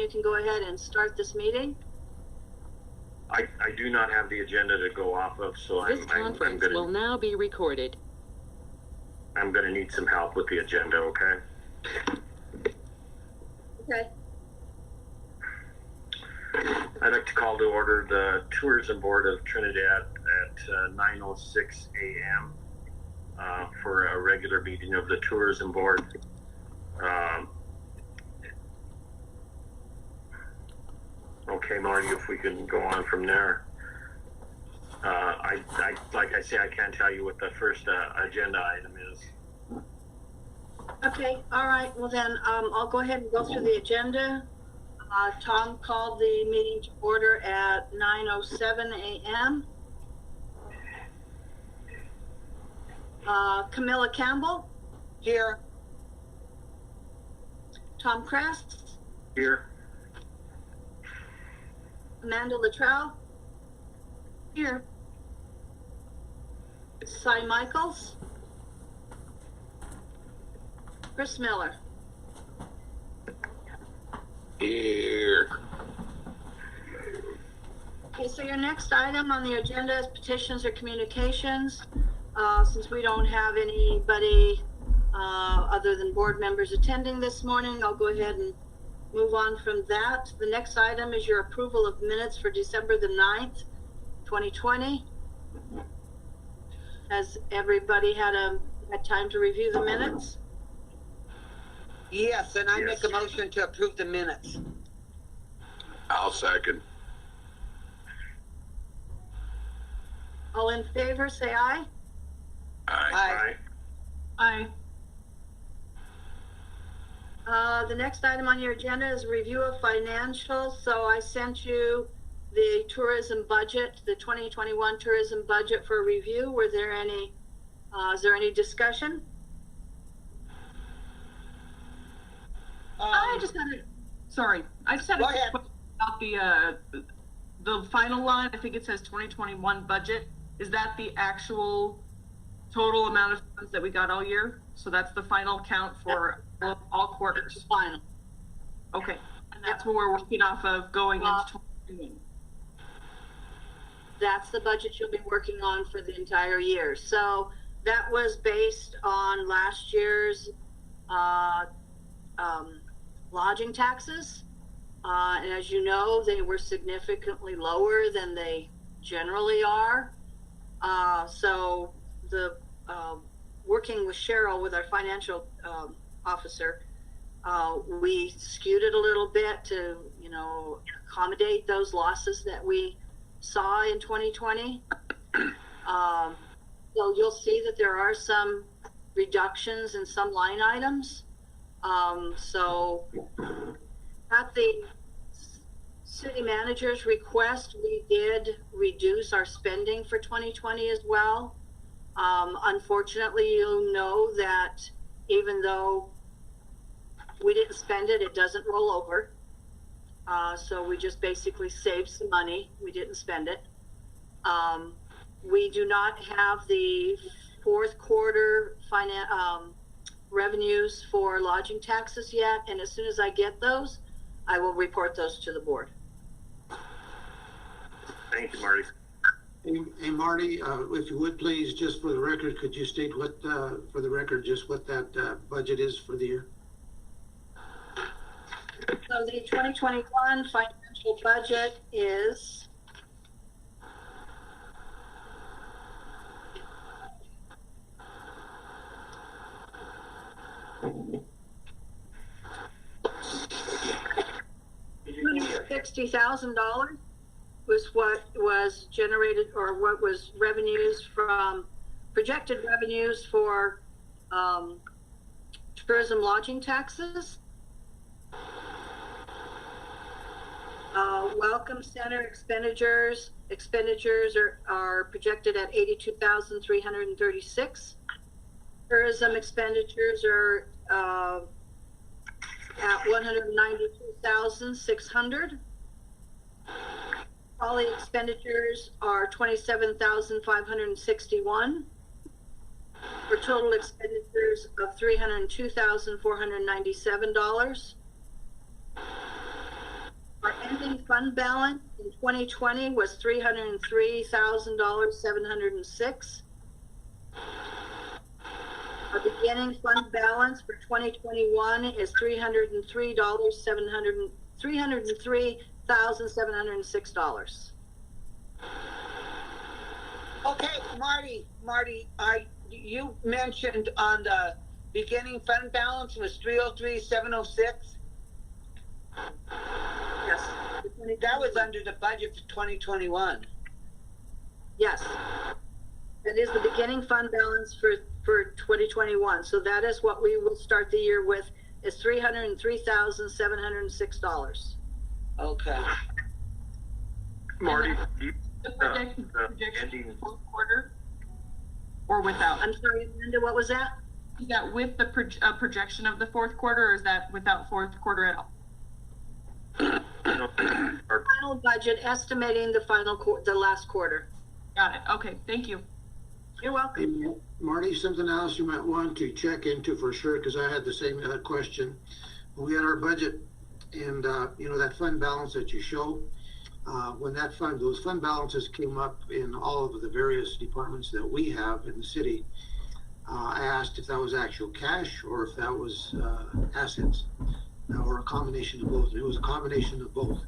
you can go ahead and start this meeting. I do not have the agenda to go off of, so This conference will now be recorded. I'm going to need some help with the agenda, okay? Okay. I'd like to call to order the Tourism Board of Trinidad at 9:06 a.m. For a regular meeting of the Tourism Board. Okay, Marty, if we can go on from there. Like I say, I can't tell you what the first agenda item is. Okay, all right, well then, I'll go ahead and go through the agenda. Tom called the meeting to order at 9:07 a.m. Camilla Campbell. Here. Tom Kress. Here. Amanda Luttrell. Here. Cy Michaels. Chris Miller. Here. Okay, so your next item on the agenda is petitions or communications. Since we don't have anybody other than board members attending this morning, I'll go ahead and move on from that. The next item is your approval of minutes for December the 9th, 2020. Has everybody had time to review the minutes? Yes, and I Yes. make a motion to approve the minutes. I'll second. All in favor, say aye. Aye. Aye. Aye. The next item on your agenda is a review of financials. So I sent you the tourism budget, the 2021 tourism budget for review. Were there any, is there any discussion? I just had I just had Go a ahead. question about the final line. I think it says 2021 budget. Is that the actual total amount of funds that we got all year? So that's the final count for all quarters. Final. Okay, and that's what we're working off of going into 2021. That's the budget you'll be working on for the entire year. So that was based on last year's lodging taxes. And as you know, they were significantly lower than they generally are. So the working with Cheryl, with our financial officer, we skewed it a little bit to, accommodate those losses that we saw in 2020. So you'll see that there are some reductions in some line items. So at the city manager's request, we did reduce our spending for 2020 as well. Unfortunately, you know that even though we didn't spend it, it doesn't roll over. So we just basically saved some money. We didn't spend it. We do not have the fourth quarter revenues for lodging taxes yet. And as soon as I get those, I will report those to the board. Thank you, Marty. Hey, Marty, if you would please, just for the record, could you state what, for the record, just what that budget is for the year? So the 2021 financial budget is $60,000 was what was generated, or what was revenues from projected revenues for tourism lodging taxes. Welcome center expenditures are projected at 82,336. Tourism expenditures are at 192,600. All the expenditures are 27,561 for total expenditures of $302,497. beginning fund balance in 2020 was $303,706. Our beginning fund balance for 2021 is $303,706. Okay, Marty, you mentioned on the beginning fund balance was 303,706. Yes. That was under the budget for 2021. Yes. That is the beginning fund balance for 2021. So that is what we will start the year with, is $303,706. Okay. Marty, The projection ending, for the fourth quarter, or without? I'm sorry, Linda, what was that? Is that with the projection of the fourth quarter, or is that without fourth quarter at all? our Final budget estimating the the last quarter. Got it. Okay, thank you. You're welcome. Hey, Marty, something else you might want to check into for sure, because I had the same question. When we had our budget and, you know, that fund balance that you show, when those fund balances came up in all of the various departments that we have in the city, I asked if that was actual cash or if that was assets, or a combination of both. And it was a combination of both.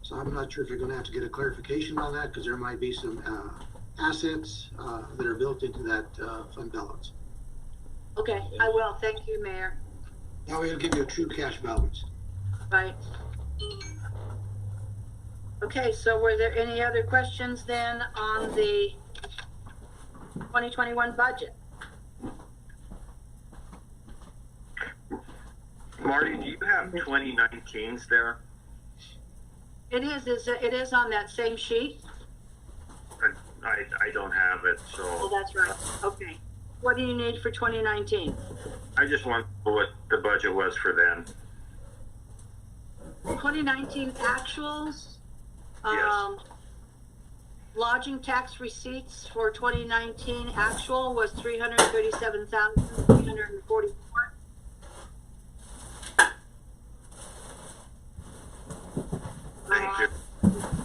So I'm not sure if you're going to have to get a clarification on that, because there might be some assets that are built into that fund balance. Okay, I will. Thank you, Mayor. That way it'll give you a true cash balance. Right. Okay, so were there any other questions then on the 2021 budget? Marty, do you have 2019s there? It is on that same sheet? I don't have it, Oh, so that's right. Okay. What do you need for 2019? I just want to know what the budget was for then. 2019 actuals, Yes. lodging tax receipts for 2019 actual was 337,344. Thank you.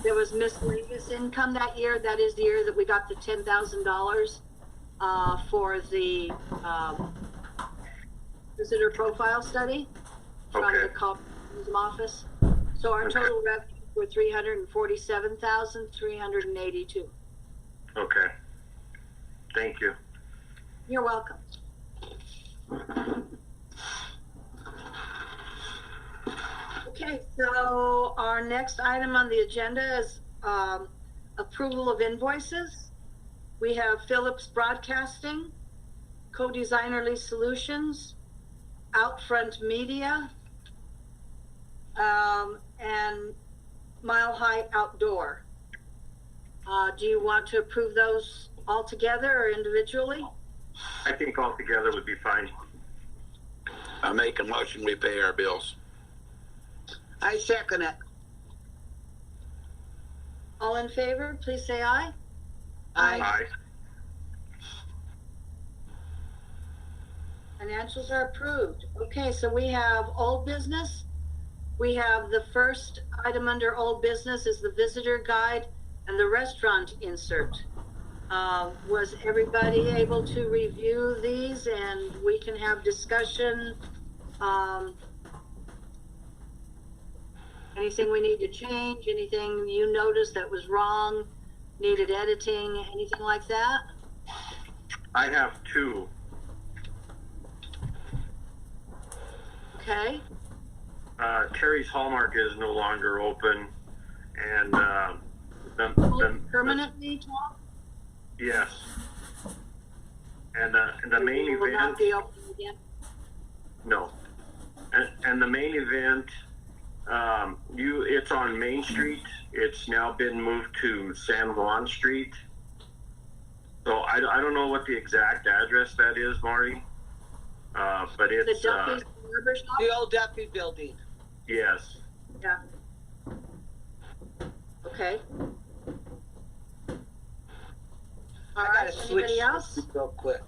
There was miscellaneous income that year. That is the year that we got the $10,000 for the visitor profile study from Okay. the Tourism Office. So our Okay. total revenue were $347,382. Okay. Thank you. You're welcome. Okay, so our next item on the agenda is approval of invoices. We have Philips Broadcasting, Co-Designerly Solutions, Outfront Media, and Mile High Outdoor. Do you want to approve those all together or individually? I think all together would be fine. I make a motion, we pay our bills. I second it. All in favor, please say aye. Aye. Financials are approved. Okay, so we have old business. We have the first item under old business is the visitor guide and the restaurant insert. Was everybody able to review these and we can have discussion? Anything we need to change? Anything you noticed that was wrong? Needed editing? Anything like that? I have two. Okay. Terry's Hallmark is no longer open, and Permanently, Tom? yes, and the main Will not event. be open again. No, and the main event. It's on Main Street. It's now been moved to San Juan Street. So I don't know what the exact address that is, Marty. But The it's Duffy's Barber Shop? The old Duffy building. yes. Yeah. Okay. All I right, gotta switch anybody else? real quick.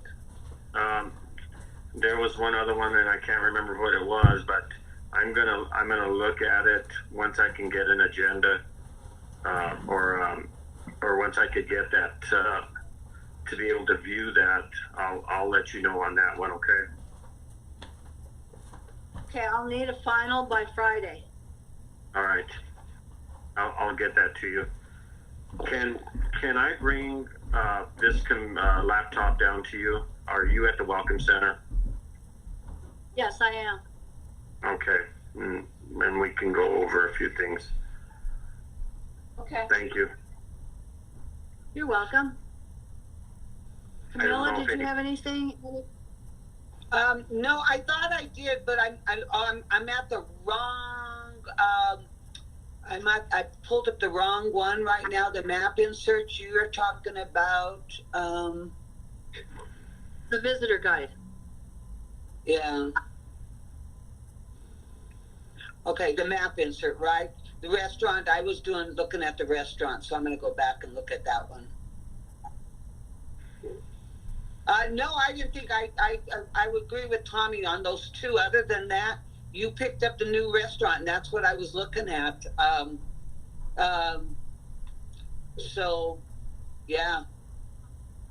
There was one other one, and I can't remember what it was, but I'm gonna look at it once I can get an agenda, or once I could get that, to be able to view that. I'll let you know on that one, okay? Okay, I'll need a final by Friday. All right. I'll get that to you. Can I bring this laptop down to you? Are you at the Welcome Center? Yes, I am. Okay. And we can go over a few things. Okay. Thank you. You're welcome. I don't Camilla, know if did you have anything? No, I thought I did, but I'm at the wrong, I pulled up the wrong one right now, the map insert you're talking about, The visitor guide. yeah. Okay, the map insert, right? The restaurant, I was looking at the restaurant, so I'm gonna go back and look at that one. No, I didn't think I would agree with Tommy on those two. Other than that, you picked up the new restaurant, and that's what I was looking at. So, yeah.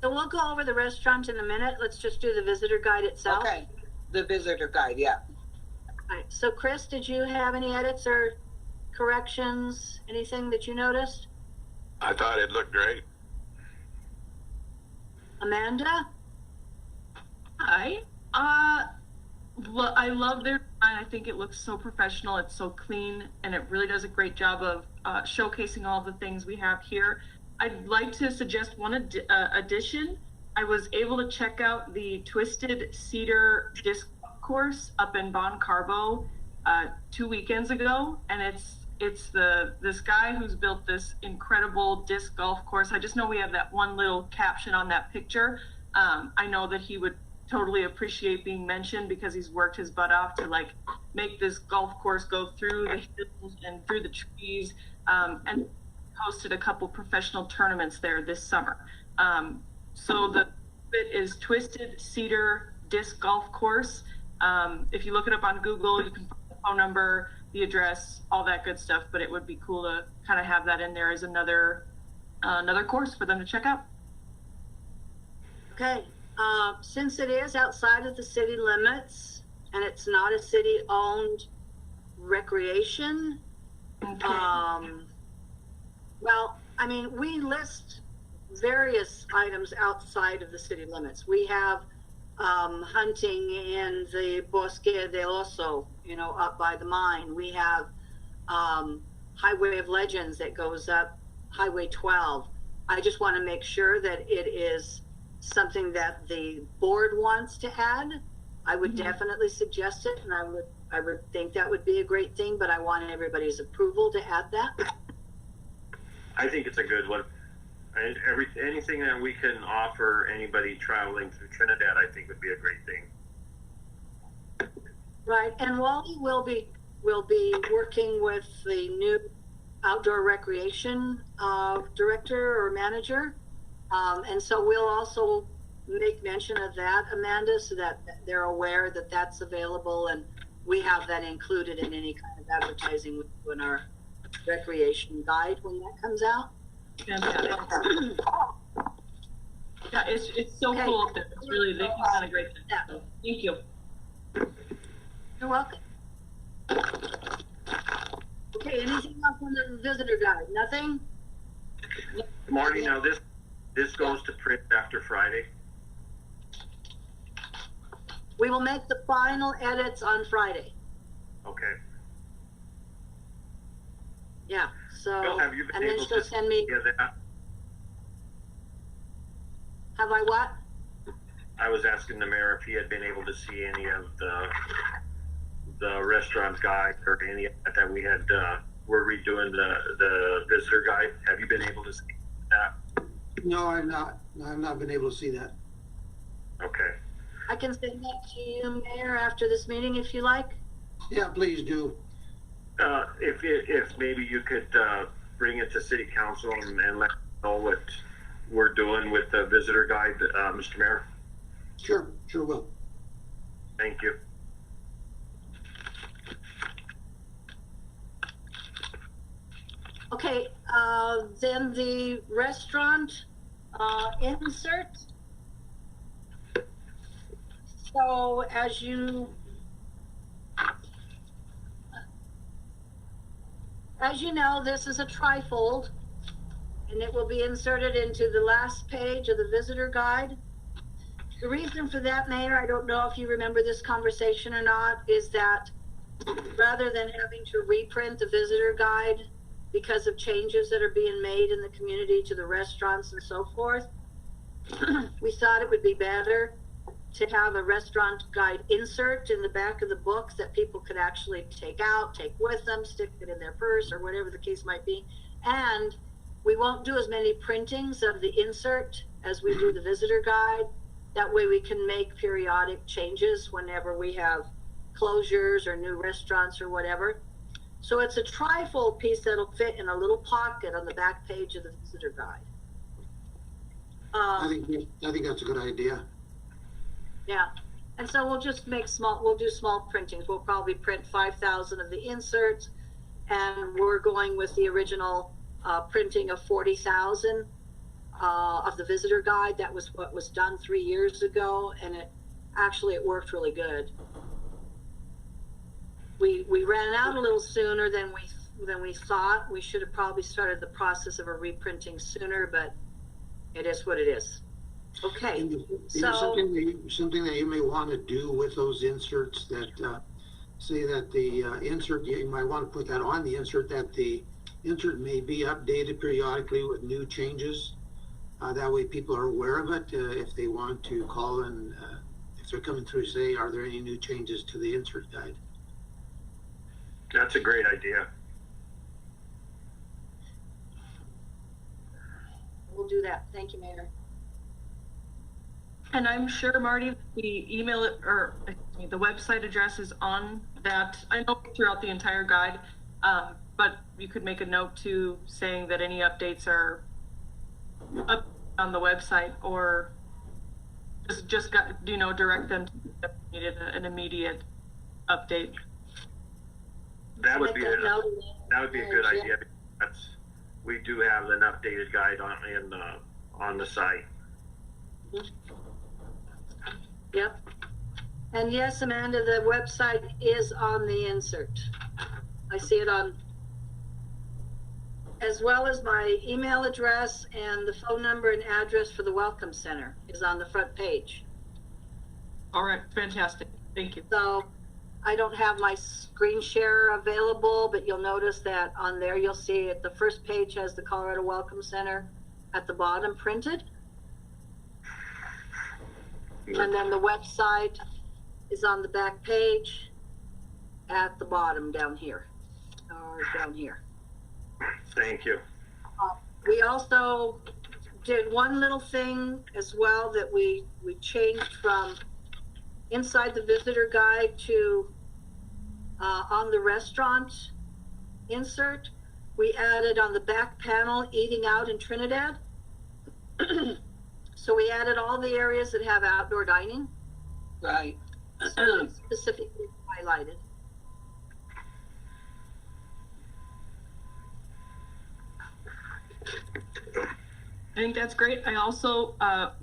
So we'll go over the restaurant in a minute. Let's just do the visitor guide itself. Okay, the visitor guide, yeah. All right. So Chris, did you have any edits or corrections? Anything that you noticed? I thought it looked great. Amanda? Hi. I love their design. I think it looks so professional. It's so clean, and it really does a great job of showcasing all the things we have here. I'd like to suggest one addition. I was able to check out the Twisted Cedar disc course up in Bon Carbo 2 weekends ago, and it's this guy who's built this incredible disc golf course. I just know we have that one little caption on that picture. I know that he would totally appreciate being mentioned because he's worked his butt off to like make this golf course go through the hills and through the trees, and hosted a couple professional tournaments there this summer. So the bit is Twisted Cedar Disc Golf Course. If you look it up on Google, you can find the phone number, the address, all that good stuff, but it would be cool to kind of have that in there as another course for them to check out. Okay. Since it is outside of the city limits and it's not a city-owned recreation, Okay. well, I mean, we list various items outside of the city limits. We have hunting in the Bosque del Oso, up by the mine. We have Highway of Legends that goes up Highway 12. I just want to make sure that it is something that the board wants to add. I would definitely suggest it, and I would think that would be a great thing, but I want everybody's approval to add that. I think it's a good one. Anything that we can offer anybody traveling through Trinidad, I think would be a great thing. Right, and Wally will be working with the new outdoor recreation director or manager, and so we'll also make mention of that, Amanda, so that they're aware that that's available, and we have that included in any kind of advertising in our recreation guide when that comes out. Fantastic. Yeah, it's so Okay. cool up there. It's really, they've done a great thing. Yeah. So, thank you. You're welcome. Okay, anything else on the visitor guide? Nothing? Marty, now this goes to print after Friday. We will make the final edits on Friday. Okay. Yeah, so, Bill, have you been and then able she'll to send me, see that? have I what? I was asking the mayor if he had been able to see any of the restaurant guide or any that we had, we're redoing the visitor guide. Have you been able to see that? No, I've not. I've not been able to see that. Okay. I can send that to you, Mayor, after this meeting if you like. Yeah, please do. If maybe you could bring it to city council and let know what we're doing with the visitor guide, Mr. Mayor. Sure will. Thank you. Okay, then the restaurant, insert. So as you know, this is a trifold, and it will be inserted into the last page of the visitor guide. The reason for that, Mayor, I don't know if you remember this conversation or not, is that rather than having to reprint the visitor guide because of changes that are being made in the community to the restaurants and so forth, we thought it would be better to have a restaurant guide insert in the back of the book that people could actually take out, take with them, stick it in their purse, or whatever the case might be. And we won't do as many printings of the insert as we do the visitor guide. That way we can make periodic changes whenever we have closures or new restaurants or whatever. So it's a trifold piece that'll fit in a little pocket on the back page of the visitor guide. I think that's a good idea. Yeah, and so we'll just make we'll do small printings. We'll probably print 5,000 of the inserts, and we're going with the original printing of 40,000 of the visitor guide. That was what was done 3 years ago, and it worked really good. We ran out a little sooner than we thought. We should have probably started the process of a reprinting sooner, but it is what it is. Okay, so something that you may want to do with those inserts, that say that the insert, you might want to put that on the insert, that the insert may be updated periodically with new changes. That way people are aware of it. If they want to call and if they're coming through, say, are there any new changes to the insert guide? That's a great idea. we'll do that. Thank you, Mayor. And I'm sure, Marty, the email or the website address is on that. I know throughout the entire guide, but you could make a note too, saying that any updates are up on the website, or just direct them to needed an immediate update. That would be a good idea. We do have an updated guide on the site. Yep. And yes, Amanda, the website is on the insert. I see it on, as well as my email address and the phone number and address for the Welcome Center is on the front page. All right, fantastic. Thank you. So I don't have my screen share available, but you'll notice that on there, you'll see it. The first page has the Colorado Welcome Center at the bottom printed. And then the website is on the back page at the bottom down here, or down here. Thank you. We also did one little thing as well that we changed from inside the visitor guide to on the restaurant insert. We added on the back panel, eating out in Trinidad. So we added all the areas that have outdoor dining. Right. Specifically highlighted. I think that's great. I also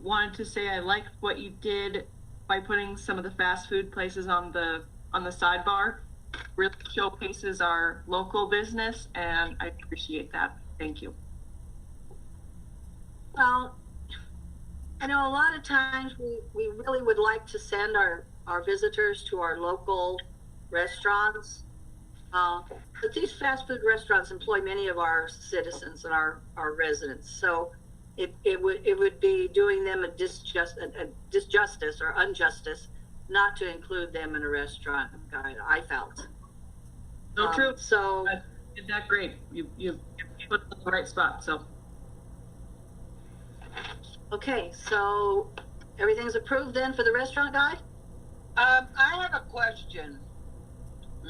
wanted to say I liked what you did by putting some of the fast food places on the sidebar. Really showcases our local business, and I appreciate that. Thank you. Well, I know a lot of times we really would like to send our visitors to our local restaurants. But these fast food restaurants employ many of our citizens and our residents. So it would be doing them a disjustice or injustice not to include them in a restaurant guide, I felt. So true. So you did that great. You put it in the right spot. So. Okay, so everything's approved then for the restaurant guide? I have a question.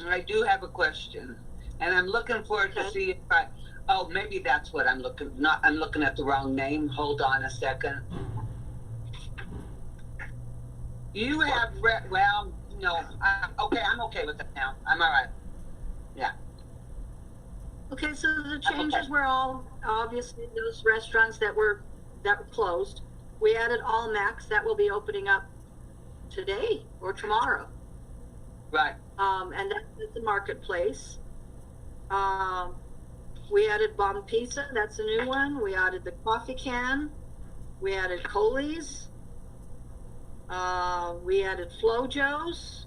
I do have a question, and I'm looking forward to see if maybe that's what I'm looking, I'm looking at the wrong name. Hold on a second. You have, no, okay, I'm okay with that now. I'm all right. Yeah. Okay, so the changes were all, obviously, those restaurants that were closed. We added All Max, that will be opening up today or tomorrow. Right. And that's at the marketplace. We added Bomb Pizza, that's a new one. We added the Coffee Can. We added Coley's. We added Flojo's.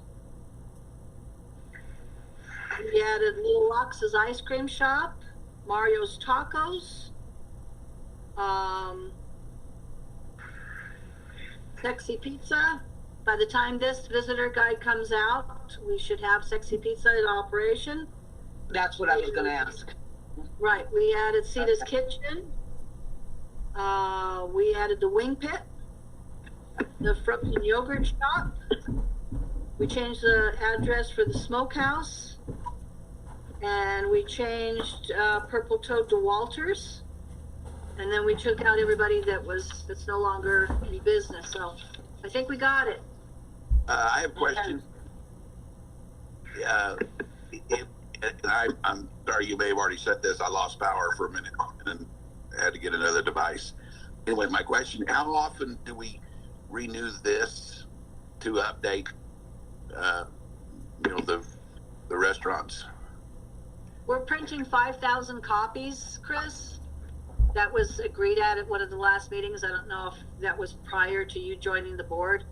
We added Little Lox's Ice Cream Shop, Mario's Tacos, Sexy Pizza. By the time this visitor guide comes out, we should have Sexy Pizza in operation. That's what I was going to ask. Right, we added Sita's Kitchen. We added the Wing Pit, the frozen yogurt shop. We changed the address for the smokehouse, and we changed Purple Toad to Walters, and then we took out everybody that's no longer in business. So I think we got it. I have a question. I'm sorry, you may have already said this. I lost power for a minute and had to get another device. Anyway, my question, how often do we renew this to update, the restaurants? We're printing 5,000 copies, Chris. That was agreed at one of the last meetings. I don't know if that was prior to you joining the board,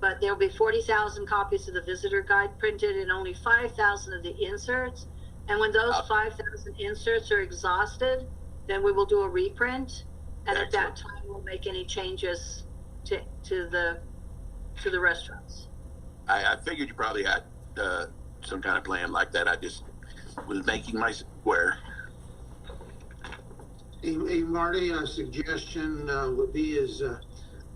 but there'll be 40,000 copies of the visitor guide printed and only 5,000 of the inserts. And when those 5,000 inserts are exhausted, then we will do a reprint. And at that time, we'll make any changes to the restaurants. I figured you probably had some kind of plan like that. I just was making myself aware. Hey, Marty, a suggestion would be is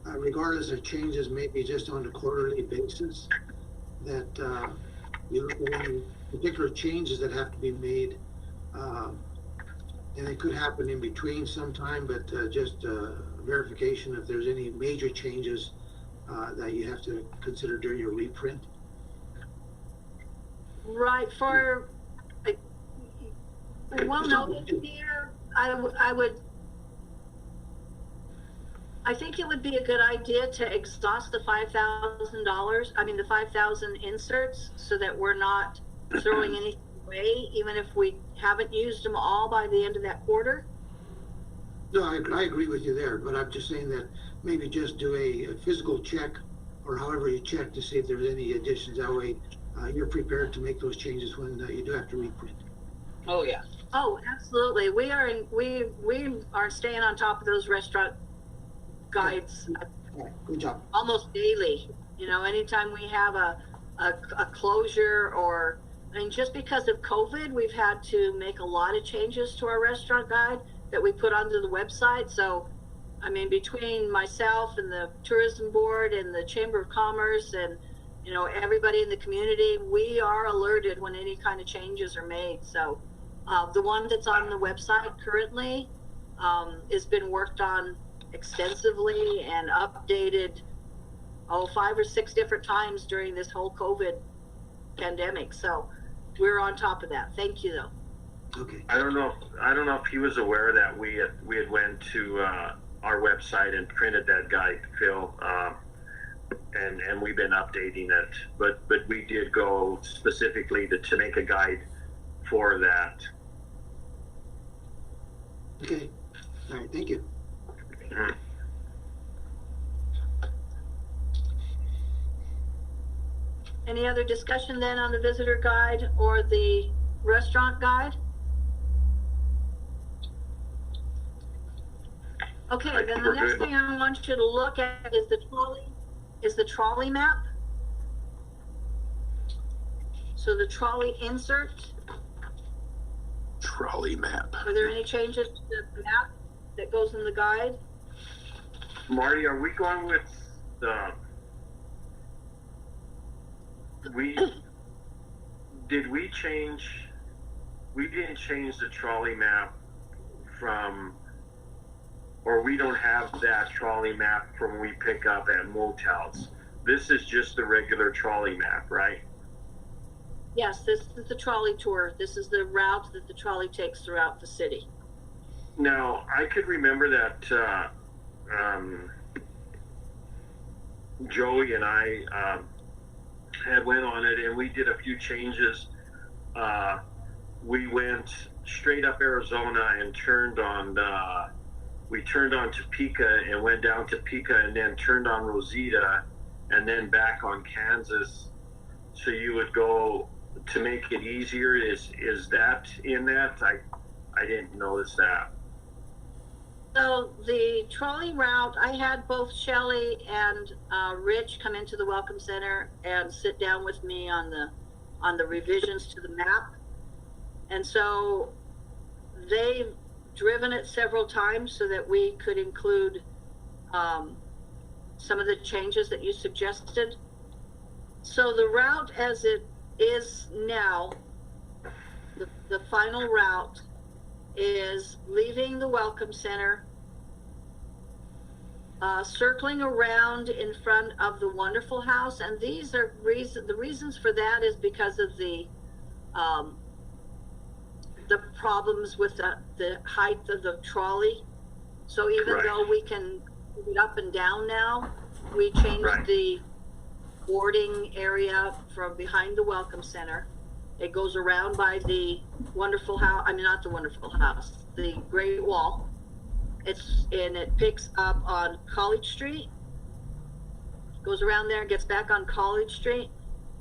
regardless of changes, maybe just on a quarterly basis, that you look at any particular changes that have to be made, and it could happen in between sometime, but just verification if there's any major changes that you have to consider during your reprint. Right, for well, no, here I think it would be a good idea to exhaust the $5,000. I mean, the 5,000 inserts, so that we're not throwing anything away, even if we haven't used them all by the end of that quarter. No, I agree with you there, but I'm just saying that maybe just do a physical check, or however you check, to see if there's any additions. That way, you're prepared to make those changes when you do have to reprint. Oh, yeah. Oh, absolutely. We are staying on top of those restaurant guides. Good job. Almost daily. Anytime we have a closure, or just because of COVID, we've had to make a lot of changes to our restaurant guide that we put onto the website. So, between myself and the tourism board and the Chamber of Commerce and everybody in the community, we are alerted when any kind of changes are made. So the one that's on the website currently has been worked on extensively and updated 5 or 6 different times during this whole COVID pandemic. So we're on top of that. Thank you, though. Okay. I don't know if he was aware that we had went to our website and printed that guide, Phil, and we've been updating it. But we did go specifically to make a guide for that. Okay. All right. Thank you. Mm-hmm. Any other discussion then on the visitor guide or the restaurant guide? Okay, then the next thing I want you to look at is the trolley map. So the trolley insert. Trolley map. Are there any changes to the map that goes in the guide? Marty, are we going with we didn't change the trolley map from, or we don't have that trolley map from when we pick up at motels. This is just the regular trolley map, right? Yes, this is the trolley tour. This is the route that the trolley takes throughout the city. Now, I could remember that Joey and I had went on it, and we did a few changes. We went straight up Arizona and turned on. We turned on Topeka and went down Topeka, and then turned on Rosita, and then back on Kansas. So you would go to make it easier. Is that in that? I didn't notice that. So the trolley route, I had both Shelley and Rich come into the Welcome Center and sit down with me on the revisions to the map. And so they've driven it several times so that we could include some of the changes that you suggested. So the route as it is now, the final route is leaving the Welcome Center, circling around in front of the Wonderful House, and these are the reasons for that is because of the problems with the height of the trolley. So even though we can move it up and down now, we changed the boarding area from behind the Welcome Center. It goes around by the Wonderful House, I mean, not the Wonderful House, the Great Wall. It picks up on College Street, goes around there, gets back on College Street,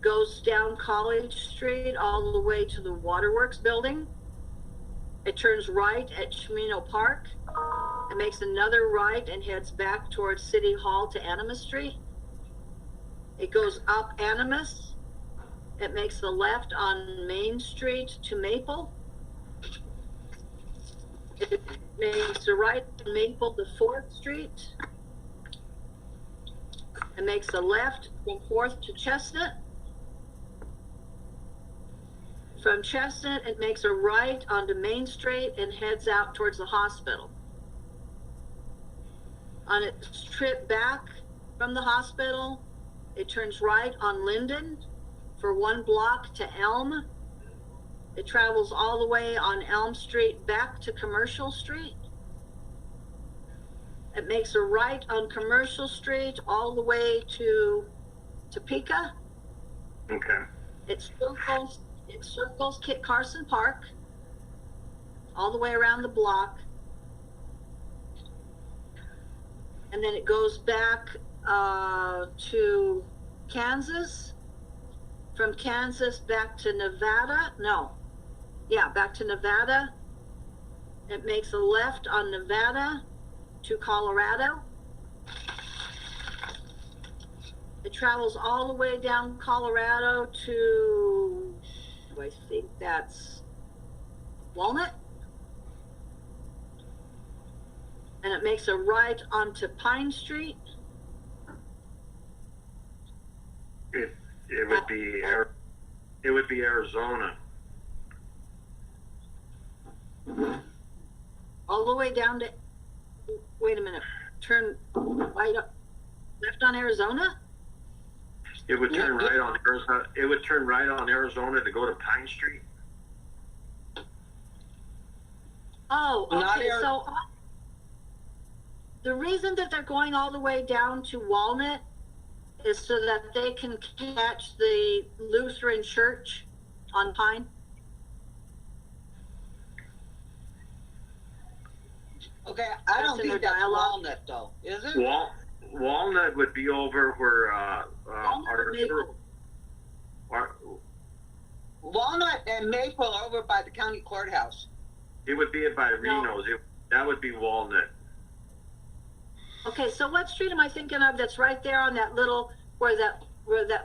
goes down College Street all the way to the Waterworks building. It turns right at Chimino Park. It makes another right and heads back towards City Hall to Animas Street. It goes up Animas. It makes the left on Main Street to Maple. It makes the right on Maple to 4th Street. It makes the left from 4th to Chestnut. From Chestnut, it makes a right onto Main Street and heads out towards the hospital. On its trip back from the hospital, it turns right on Linden for 1 block to Elm. It travels all the way on Elm Street back to Commercial Street. It makes a right on Commercial Street all the way to Topeka. Okay. It circles Kit Carson Park all the way around the block. And then it goes back to Kansas. From Kansas back to Nevada. Back to Nevada. It makes a left on Nevada to Colorado. It travels all the way down Colorado to, I think that's Walnut. And it makes a right onto Pine Street. It would be Arizona. All the way down to, wait a minute, turn right up, left on Arizona? It would turn right on Arizona. It would turn right on Arizona to go to Pine Street. Oh, okay. So the reason that they're going all the way down to Walnut is so that they can catch the Lutheran church on Pine. Okay, I don't think that's Walnut though, is it? Walnut would be over where Walnut and Maple are over by the county courthouse. It would be by Reno's. That would be Walnut. Okay, so what street am I thinking of that's right there on that little, where that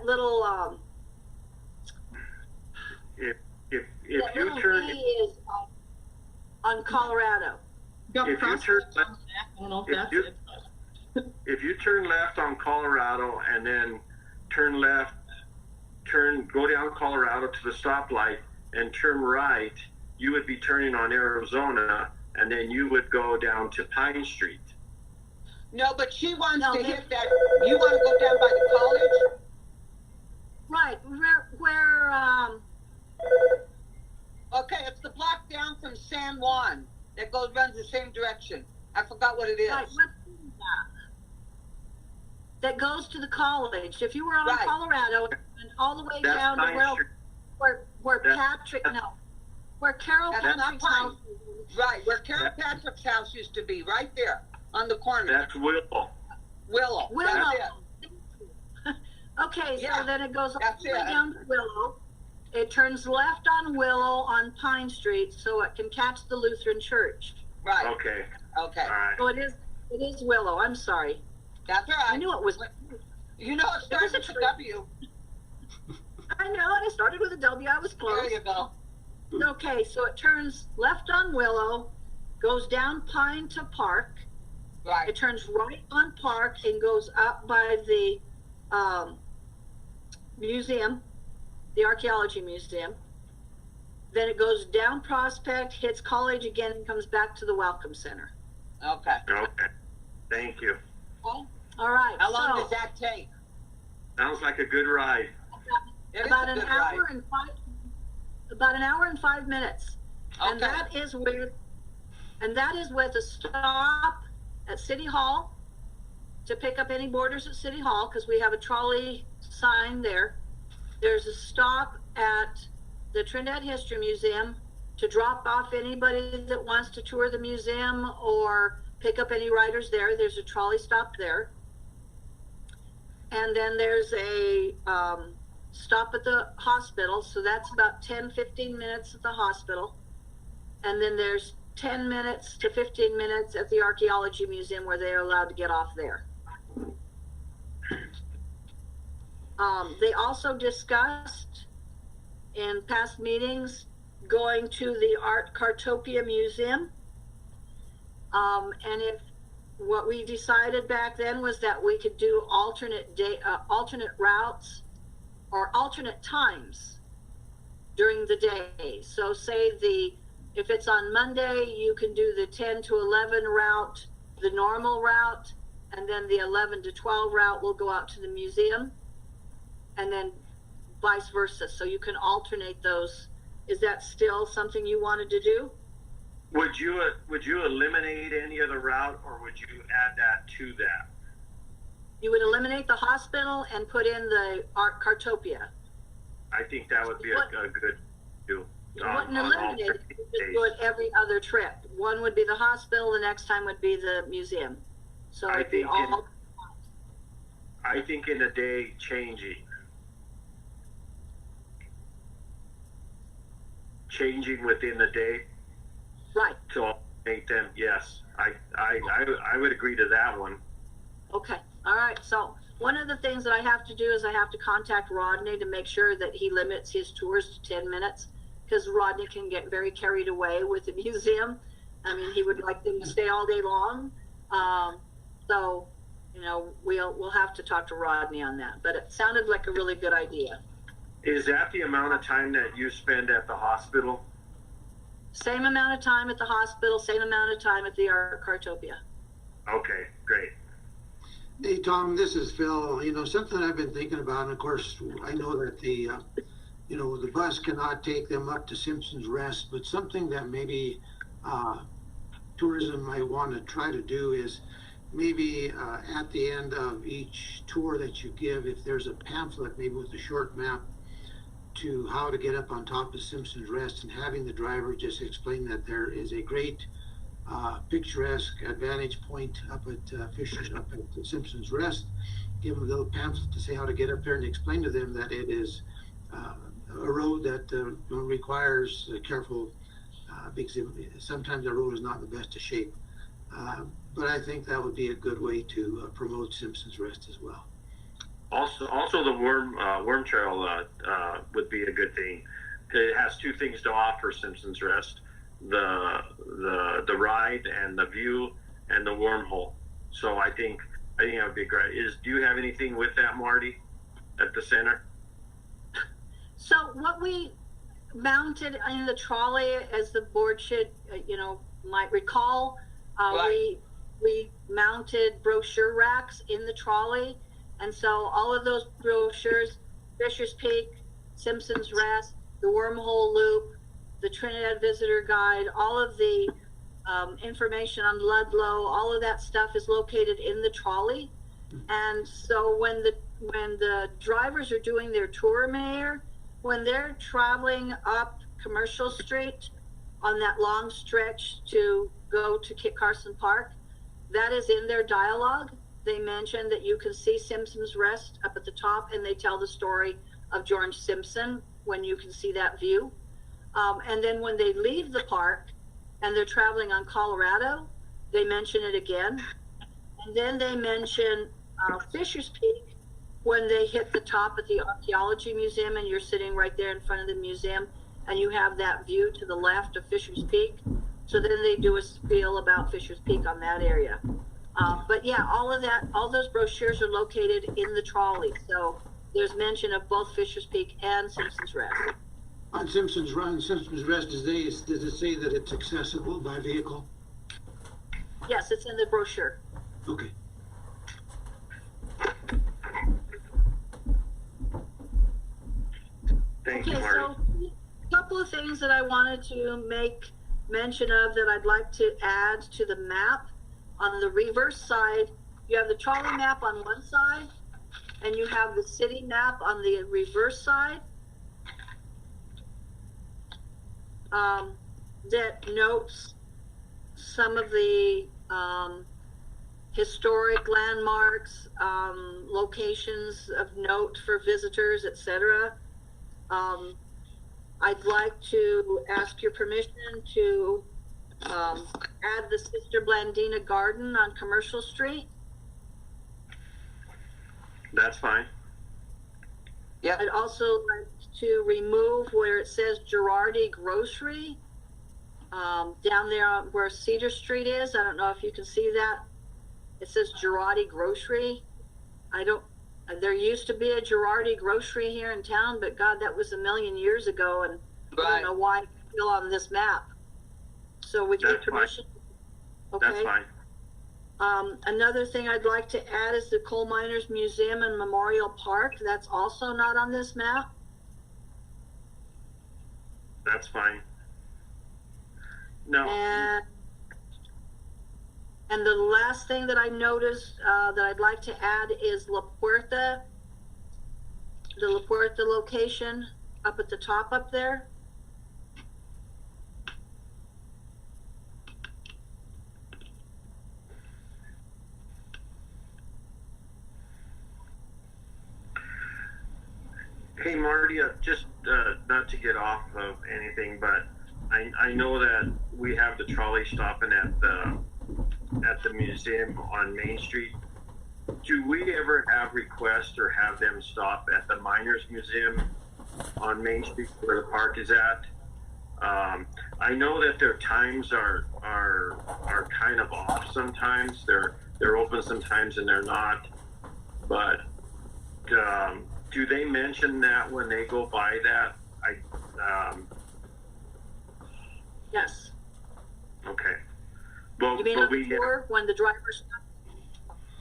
little, If that you little turn, B is on Colorado. if you turn left on Colorado and then turn left, go down Colorado to the stoplight and turn right, you would be turning on Arizona, and then you would go down to Pine Street. No, but she wants to hit that. You want to go down by the college? Right, where Okay, it's the block down from San Juan that runs the same direction. I forgot what it is. Right, what is that goes to the college. If you were on Right. Colorado and all the way That's down to Pine Street. where That's- Patrick, no, where Carol That's not Patrick's Pine. house is. Right, where Carol Patrick's house used to be, right there on the corner. That's Willow. Willow. Willow. That's it. Okay, Yeah, so then it goes all that's the way it. down to Willow. It turns left on Willow on Pine Street so it can catch the Lutheran Church. Right. Okay. Okay. All right. So it is Willow. I'm sorry. That's all right. I knew it was. You know, it starts There's with a a W. I know. I started with a W. I was close. There you go. Okay, so it turns left on Willow, goes down Pine to Park. Right. It turns right on Park and goes up by the museum, the archaeology museum. Then it goes down Prospect, hits College again, and comes back to the Welcome Center. Okay. Okay. Thank you. All right. How long so does that take? Sounds like a good ride. It is about a an good hour ride. and five. About an hour and 5 minutes. And Okay. that is with a stop at City Hall to pick up any boarders at City Hall because we have a trolley sign there. There's a stop at the Trinidad History Museum to drop off anybody that wants to tour the museum or pick up any riders there. There's a trolley stop there. And then there's a stop at the hospital. So that's about 10-15 minutes at the hospital. And then there's 10 minutes to 15 minutes at the Archaeology Museum where they're allowed to get off there. They also discussed in past meetings going to the Art Cartopia Museum. And if what we decided back then was that we could do alternate routes or alternate times during the day. So say if it's on Monday, you can do the 10 to 11 route, the normal route, and then the 11 to 12 route will go out to the museum, and then vice versa. So you can alternate those. Is that still something you wanted to do? Would you eliminate any other route, or would you add that to that? You would eliminate the hospital and put in the Art Cartopia. I think that would be a good do. You wouldn't eliminate it, you just do it every other trip. One would be the hospital, the next time would be the museum. So it'd be all. I think in a day changing within the day Right, to make them. Yes, I would agree to that one. okay, all right. So one of the things that I have to do is I have to contact Rodney to make sure that he limits his tours to 10 minutes. Because Rodney can get very carried away with the museum. I mean, he would like them to stay all day long. So, you know, we'll have to talk to Rodney on that. But it sounded like a really good idea. Is that the amount of time that you spend at the hospital? Same amount of time at the hospital, same amount of time at the Art Cartopia. Okay, great. Hey, Tom, this is Phil. You know, something I've been thinking about, and of course, I know that the bus cannot take them up to Simpson's Rest, but something that maybe tourism might want to try to do is maybe at the end of each tour that you give, if there's a pamphlet, maybe with a short map to how to get up on top of Simpson's Rest, and having the driver just explain that there is a great picturesque advantage point up at Simpson's Rest. Give them a little pamphlet to say how to get up there, and explain to them that it is a road that requires careful, because sometimes the road is not in the best of shape. But I think that would be a good way to promote Simpson's Rest as well. Also the worm trail would be a good thing. It has two things to offer: Simpson's Rest, the ride and the view, and the wormhole. So I think that would be great. Do you have anything with that, Marty, at the center? So what we mounted in the trolley, as the board should, might recall, Right. we mounted brochure racks in the trolley. And so all of those brochures, Fisher's Peak, Simpson's Rest, the Wormhole Loop, the Trinidad Visitor Guide, all of the information on Ludlow, all of that stuff is located in the trolley. And so when the drivers are doing their tour, Mayor, when they're traveling up Commercial Street on that long stretch to go to Kit Carson Park, that is in their dialogue. They mention that you can see Simpson's Rest up at the top, and they tell the story of George Simpson when you can see that view. And then when they leave the park and they're traveling on Colorado, they mention it again. And then they mention Fisher's Peak when they hit the top at the Archaeology Museum, and you're sitting right there in front of the museum, and you have that view to the left of Fisher's Peak. So then they do a spiel about Fisher's Peak on that area. But yeah, all of that, all those brochures are located in the trolley. So there's mention of both Fisher's Peak and Simpson's Rest. On Simpson's Rest, does it say that it's accessible by vehicle? Yes, it's in the brochure. Okay. Thank Okay, you, Marty. so a couple of things that I wanted to make mention of that I'd like to add to the map. On the reverse side, you have the trolley map on one side, and you have the city map on the reverse side. That notes some of the historic landmarks, locations of note for visitors, etc. I'd like to ask your permission to add the Sister Blandina Garden on Commercial Street. That's fine. Yep. I'd also like to remove where it says Girardi Grocery, down there where Cedar Street is. I don't know if you can see that. It says Girardi Grocery. There used to be a Girardi Grocery here in town, but God, that was a million years ago, and I don't know why it's still on this map. So would you give permission? Okay. That's fine. Another thing I'd like to add is the Coal Miners Museum and Memorial Park. That's also not on this map. That's fine. No. And the last thing that I noticed that I'd like to add is La Puerta, the La Puerta location up at the top up there. Hey, Marty, just not to get off of anything, but I know that we have the trolley stopping at the museum on Main Street. Do we ever have requests or have them stop at the Miners Museum on Main Street where the park is at? I know that their times are kind of off sometimes. They're open sometimes and they're not. But do they mention that when they go by that? Yes. Okay. Well, You mean on the tour when the drivers?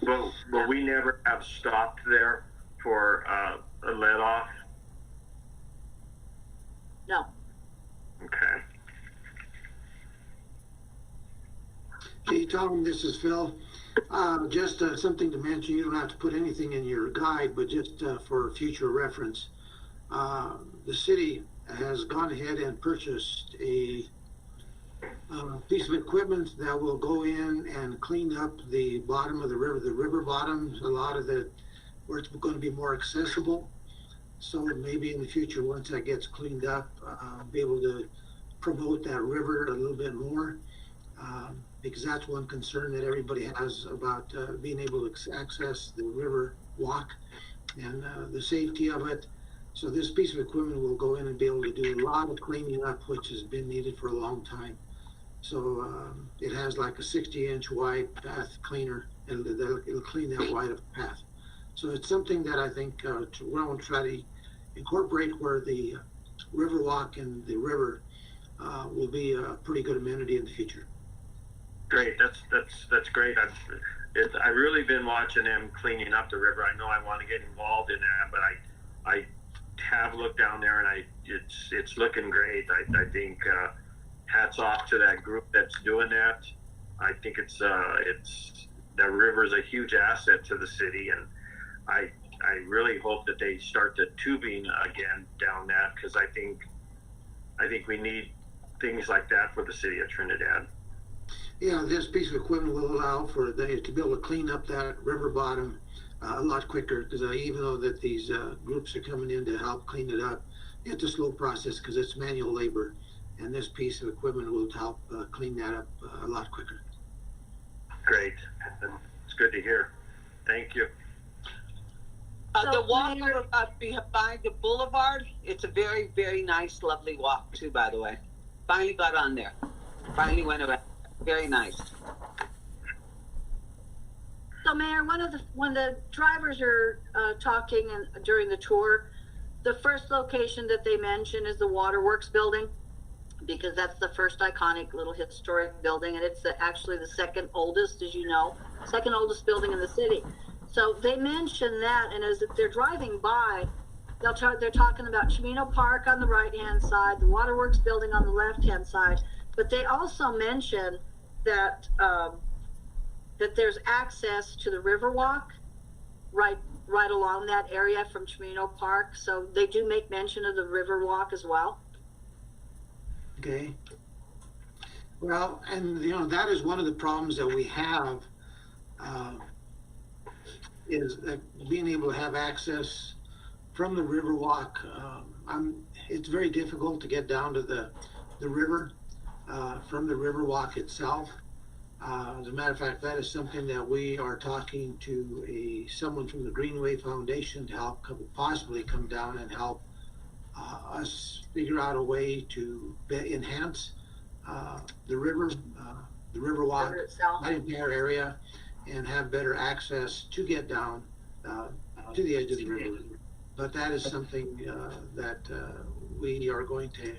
Well, we never have stopped there for a let off. No. Okay. Hey, Tom, this is Phil. Just something to mention. You don't have to put anything in your guide, but just for future reference, the city has gone ahead and purchased a piece of equipment that will go in and clean up the bottom of the river bottoms, a lot of where it's going to be more accessible. So maybe in the future, once that gets cleaned up, be able to promote that river a little bit more, because that's one concern that everybody has about being able to access the river walk and the safety of it. So this piece of equipment will go in and be able to do a lot of cleaning up, which has been needed for a long time. So it has like a 60-inch wide path cleaner, and it'll clean that wide of path. So it's something that I think we're going to try to incorporate where the river walk and the river will be a pretty good amenity in the future. Great. That's great. I've really been watching them cleaning up the river. I know I want to get involved in that, but have looked down there, and it's looking great. I think hats off to that group that's doing that. I think it's the river is a huge asset to the city, and I really hope that they start the tubing again down that, because I think we need things like that for the city of Trinidad. Yeah, this piece of equipment will allow for they to be able to clean up that river bottom a lot quicker, because even though that these groups are coming in to help clean it up, it's a slow process because it's manual labor, and this piece of equipment will help clean that up a lot quicker. Great. It's good to hear. Thank you. The walk behind the boulevard, it's a very, very nice, lovely walk too, by the way. Finally got on there. Finally went around. Very nice. So, Mayor, when the drivers are talking during the tour, the first location that they mention is the Waterworks building, because that's the first iconic little historic building, and it's actually the second oldest, as you know, second oldest building in the city. So they mention that, and as they're driving by, they're talking about Chimino Park on the right-hand side, the Waterworks building on the left-hand side, but they also mention that that there's access to the Riverwalk right along that area from Chimino Park. So they do make mention of the Riverwalk as well. Okay. Well, and that is one of the problems that we have, is that being able to have access from the Riverwalk. It's very difficult to get down to the river from the Riverwalk itself. As a matter of fact, that is something that we are talking to someone from the Greenway Foundation to help possibly come down and help us figure out a way to enhance the Riverwalk, that entire area, and have better access to get down to the edge of the river. But that is something that we are going to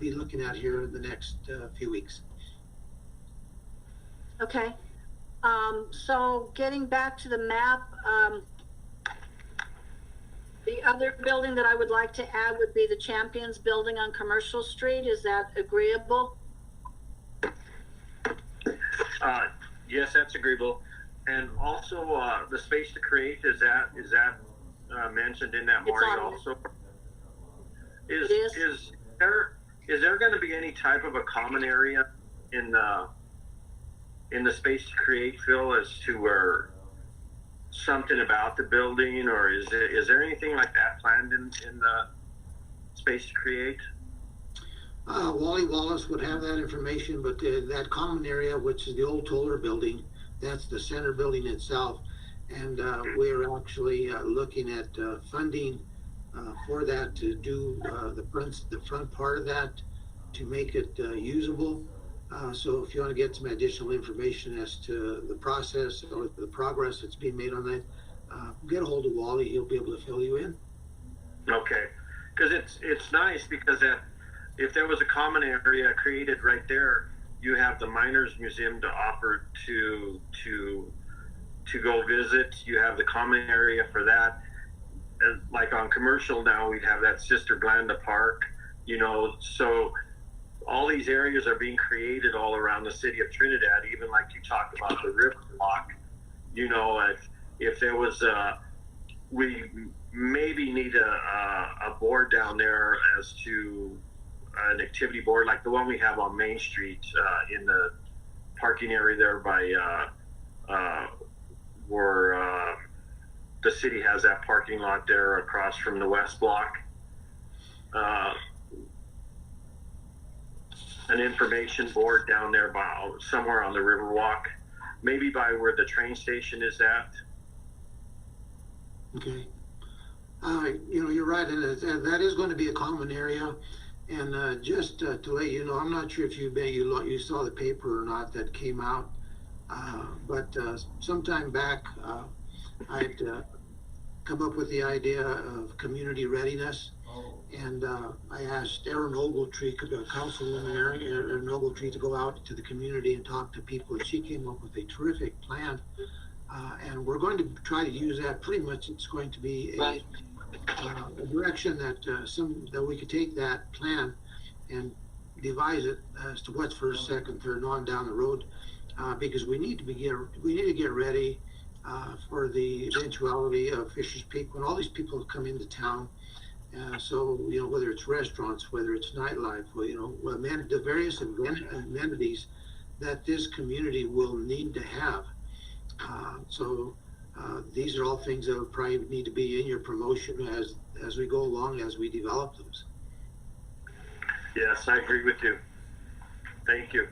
be looking at here in the next few weeks. Okay. So getting back to the map, the other building that I would like to add would be the Champions Building on Commercial Street. Is that agreeable? Yes, that's agreeable. And also, the space to create, is that mentioned in that morning also? Is there going to be any type of a common area in the space to create, Phil, as to where something about the building, or is there anything like that planned in the space to create? Wally Wallace would have that information, but that common area, which is the old Toller building, that's the center building itself, and we're actually looking at funding for that to do the front part of that to make it usable. So if you want to get some additional information as to the process or the progress that's being made on that, get a hold of Wally. He'll be able to fill you in. Okay, because it's nice because if there was a common area created right there, you have the Miners Museum to offer to go visit. You have the common area for that. And like on Commercial now, we'd have that Sister Glenda Park, so all these areas are being created all around the city of Trinidad, even like you talked about the Riverwalk. If there was we maybe need a board down there as to an activity board like the one we have on Main Street in the parking area there by where the city has that parking lot there across from the West Block. An information board down there by somewhere on the Riverwalk, maybe by where the train station is at. Okay. You're right, and that is going to be a common area. And just to let you know, I'm not sure if you saw the paper or not that came out, but sometime back, I'd come up with the idea of community readiness. And I asked Erin Ogletree, Councilwoman Erin Ogletree, to go out to the community and talk to people, and she came up with a terrific plan. And we're going to try to use that. Pretty much, it's going to be a direction that that we could take that plan and devise it as to what's first, second, third, and on down the road, because we need to get ready for the eventuality of Fisher's Peak when all these people come into town. So whether it's restaurants, whether it's nightlife, the various amenities that this community will need to have. So these are all things that would probably need to be in your promotion as we go along, as we develop those. Yes, I agree with you. Thank you.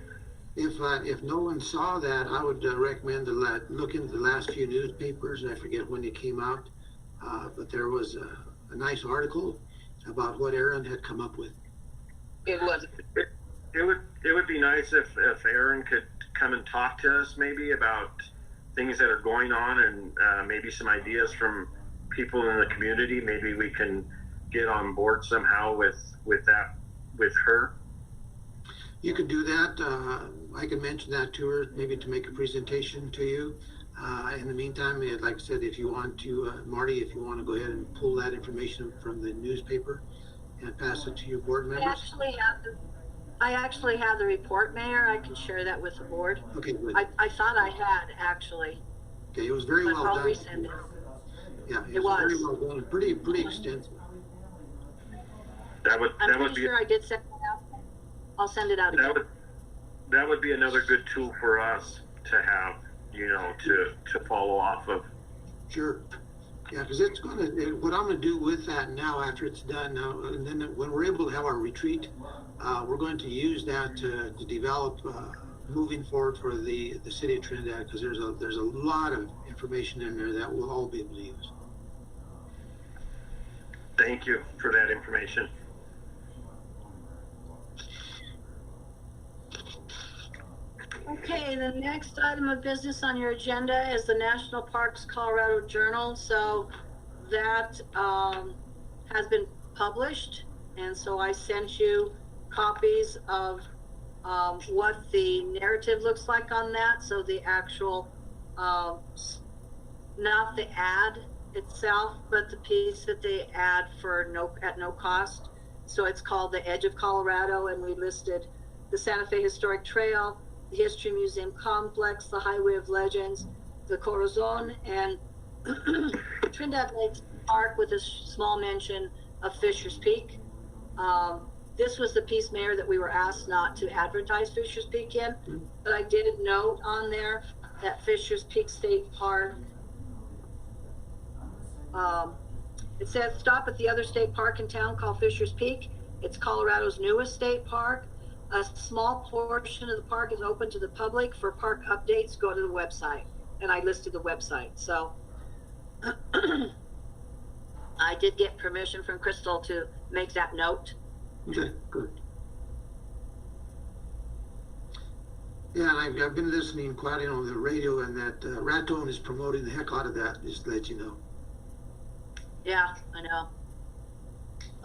If no one saw that, I would recommend to look into the last few newspapers. I forget when they came out, but there was a nice article about what Aaron had come up with. It was. It would be nice if Aaron could come and talk to us maybe about things that are going on, and maybe some ideas from people in the community. Maybe we can get on board somehow with her. You could do that. I can mention that to her, maybe to make a presentation to you. In the meantime, like I said, if you want to, Marty, if you want to go ahead and pull that information from the newspaper and pass it to your board members. I actually have the report, Mayor. I can share that with the board. Okay, good. I thought I had, actually. Okay, it was very But well I'll done. resend it. Yeah, It was. very well done. Pretty extensive. That would I'm pretty be sure I did send it out. I'll send it out again. that would be another good tool for us to have, to follow off of. Sure. Yeah, because it's going to, what I'm going to do with that now after it's done now, and then when we're able to have our retreat, we're going to use that to develop moving forward for the city of Trinidad, because there's a lot of information in there that we'll all be able to use. Thank you for that information. Okay, the next item of business on your agenda is the National Parks Colorado Journal. So that has been published, and so I sent you copies of what the narrative looks like on that. So the actual, not the ad itself, but the piece that they add at no cost. So it's called The Edge of Colorado, and we listed the Santa Fe Historic Trail, the History Museum Complex, the Highway of Legends, the Corazon, and Trinidad Lakes Park with a small mention of Fisher's Peak. This was the piece, Mayor, that we were asked not to advertise Fisher's Peak in, but I did note on there that Fisher's Peak State Park, it says stop at the other state park in town called Fisher's Peak. It's Colorado's newest state park. A small portion of the park is open to the public. For park updates, go to the website. And I listed the website. So I did get permission from Crystal to make that note. Okay, good. Yeah, and I've been listening quite on the radio, and that Raton is promoting the heck out of that, just to let you know. Yeah, I know.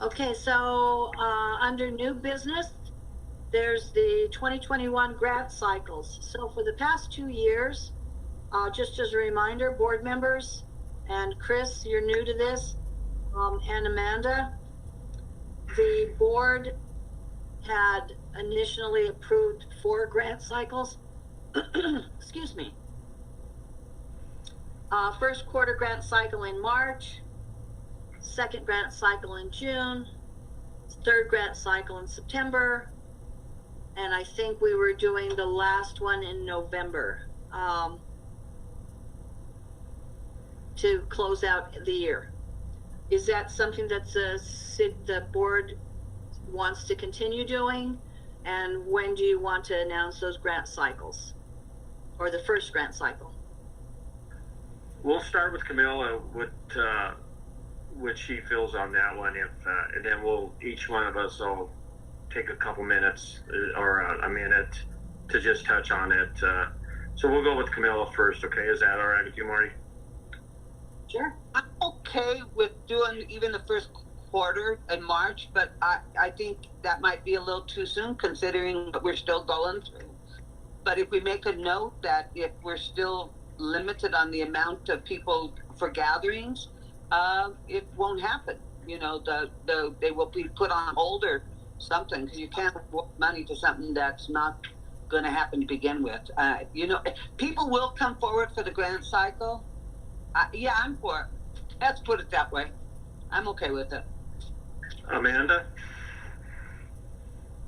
Okay, so under new business, there's the 2021 grant cycles. So for the past 2 years, just as a reminder, board members, and Chris, you're new to this, and Amanda, the board had initially approved 4 grant cycles. Excuse me. First quarter grant cycle in March, second grant cycle in June, third grant cycle in September, and I think we were doing the last one in November to close out the year. Is that something that the board wants to continue doing? And when do you want to announce those grant cycles, or the first grant cycle? We'll start with Camilla, what she feels on that one, and then each one of us will take a couple minutes or a minute to just touch on it. So we'll go with Camilla first, okay? Is that all right with you, Marty? Sure. I'm okay with doing even the first quarter in March, but I think that might be a little too soon considering what we're still going through. But if we make a note that if we're still limited on the amount of people for gatherings, it won't happen. You know, they will be put on hold or something, because you can't award money to something that's not going to happen to begin with. You know, people will come forward for the grant cycle. Yeah, I'm for it. Let's put it that way. I'm okay with it. Amanda?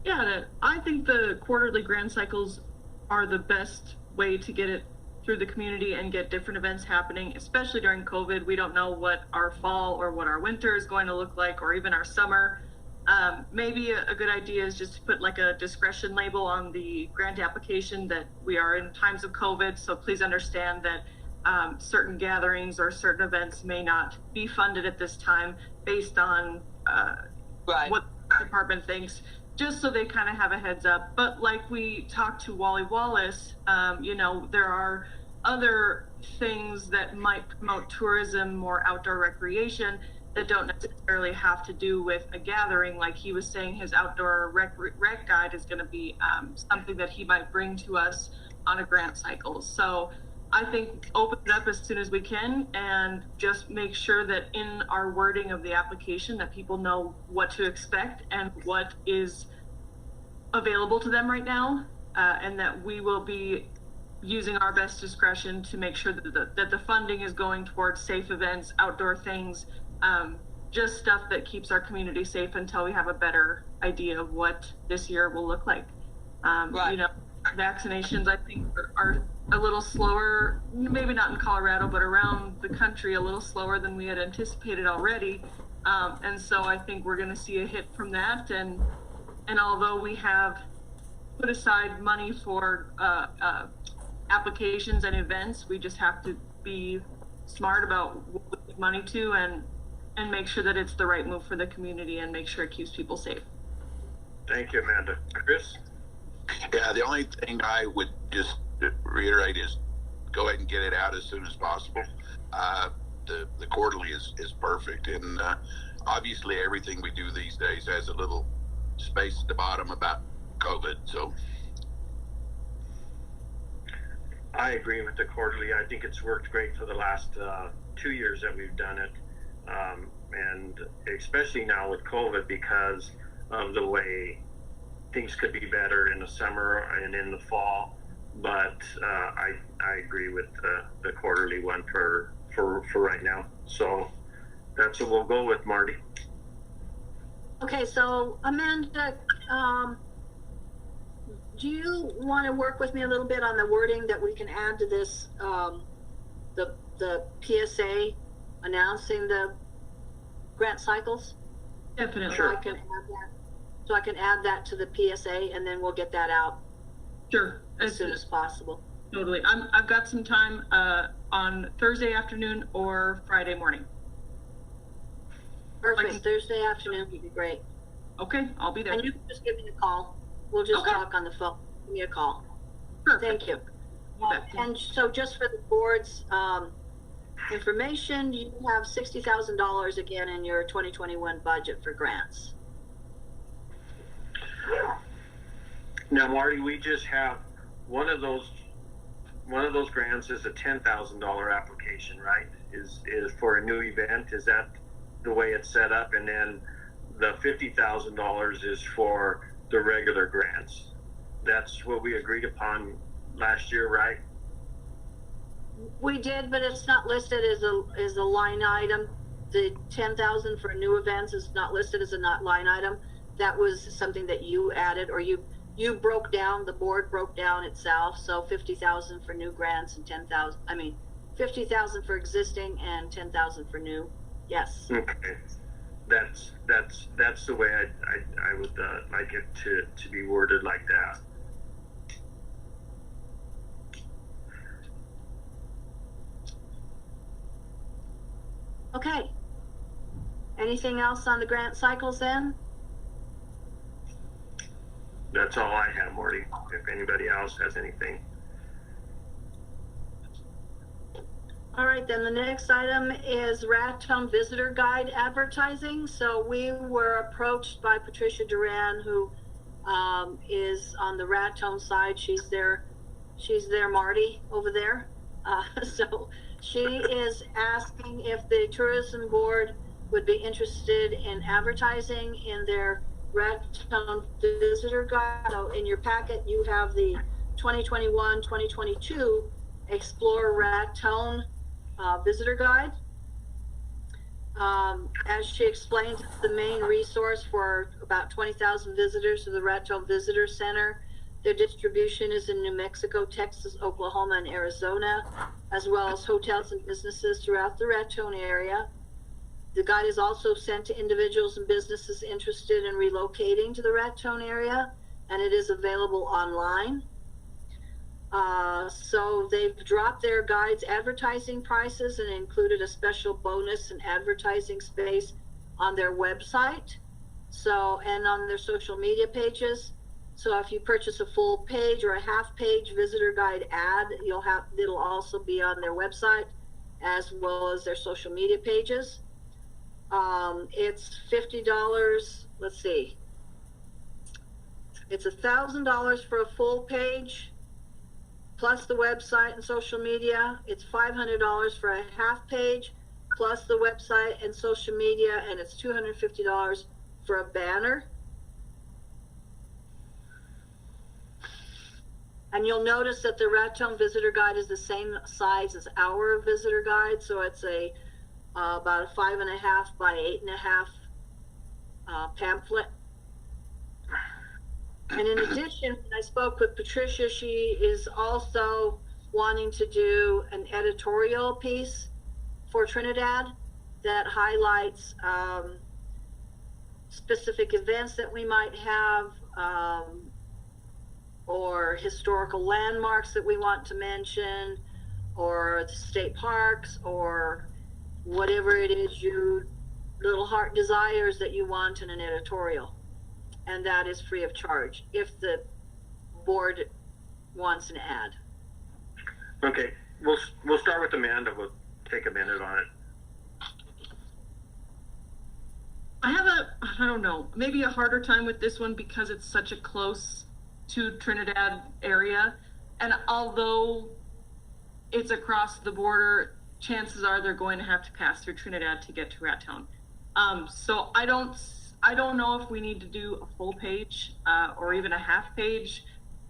Yeah, I think the quarterly grant cycles are the best way to get it through the community and get different events happening, especially during COVID. We don't know what our fall or what our winter is going to look like, or even our summer. Maybe a good idea is just to put like a discretion label on the grant application that we are in times of COVID. So please understand that certain gatherings or certain events may not be funded at this time based on what the department thinks, just so they kind of have a heads up. But like we talked to Wally Wallace, you know, there are other things that might promote tourism or outdoor recreation that don't necessarily have to do with a gathering. Like he was saying, his outdoor rec guide is going to be something that he might bring to us on a grant cycle. So I think open it up as soon as we can, and just make sure that in our wording of the application that people know what to expect and what is available to them right now, and that we will be using our best discretion to make sure that the funding is going towards safe events, outdoor things, just stuff that keeps our community safe until we have a better idea of what this year will look like. You know, vaccinations, I think, are a little slower, maybe not in Colorado, but around the country, a little slower than we had anticipated already. And so I think we're going to see a hit from that. And although we have put aside money for applications and events, we just have to be smart about what we give money to, and make sure that it's the right move for the community, and make sure it keeps people safe. Thank you, Amanda. Chris? Yeah, the only thing I would just reiterate is go ahead and get it out as soon as possible. The quarterly is perfect, and obviously everything we do these days has a little space at the bottom about COVID. So I agree with the quarterly. I think it's worked great for the last 2 years that we've done it, and especially now with COVID, because of the way things could be better in the summer and in the fall. But I agree with the quarterly one for right now. So that's what we'll go with, Marty. Okay, so Amanda, do you want to work with me a little bit on the wording that we can add to this, the PSA announcing the grant cycles? Definitely. So I can add that to the PSA, and then we'll get that out Sure. as soon as possible. Totally. I've got some time on Thursday afternoon or Friday morning. Perfect. Thursday afternoon would be great. Okay, I'll be there. And you can just give me a call. We'll just talk on the phone. Give me a call. Perfect. Thank you. And so just for the board's information, you have $60,000 again in your 2021 budget for grants. Now, Marty, we just have one of those grants is a $10,000 application, right? Is for a new event. Is that the way it's set up? And then the $50,000 is for the regular grants. That's what we agreed upon last year, right? We did, but it's not listed as a line item. The $10,000 for new events is not listed as a line item. That was something that you added, or you broke down. The board broke down itself. So $50,000 for new grants and $50,000 for existing and $10,000 for new. Yes. Okay. That's the way I would like it to be worded like that. Okay. Anything else on the grant cycles then? That's all I have, Marty. If anybody else has anything. All right, then the next item is Raton Visitor Guide advertising. So we were approached by Patricia Duran, who is on the Raton side. She's there, Marty, over there. So She is asking if the tourism board would be interested in advertising in their Raton visitor guide. So in your packet, you have the 2021-2022 Explore Raton visitor guide. As she explained, it's the main resource for about 20,000 visitors to the Raton Visitor Center. Their distribution is in New Mexico, Texas, Oklahoma, and Arizona, as well as hotels and businesses throughout the Raton area. The guide is also sent to individuals and businesses interested in relocating to the Raton area, and it is available online. So they've dropped their guide's advertising prices and included a special bonus and advertising space on their website, so, and on their social media pages. So if you purchase a full page or a half page visitor guide ad, it'll also be on their website as well as their social media pages. It's $50. Let's see. It's $1,000 for a full page, plus the website and social media. It's $500 for a half page, plus the website and social media, and it's $250 for a banner. And you'll notice that the Raton Visitor Guide is the same size as our visitor guide, so it's about a 5.5 by 8.5 pamphlet. And in addition, when I spoke with Patricia, she is also wanting to do an editorial piece for Trinidad that highlights specific events that we might have, or historical landmarks that we want to mention, or the state parks, or whatever it is your little heart desires that you want in an editorial. And that is free of charge if the board wants an ad. Okay, we'll start with Amanda. We'll take a minute on it. I have I don't know, maybe a harder time with this one because it's such a close to Trinidad area. And although it's across the border, chances are they're going to have to pass through Trinidad to get to Raton. So I don't know if we need to do a full page or even a half page,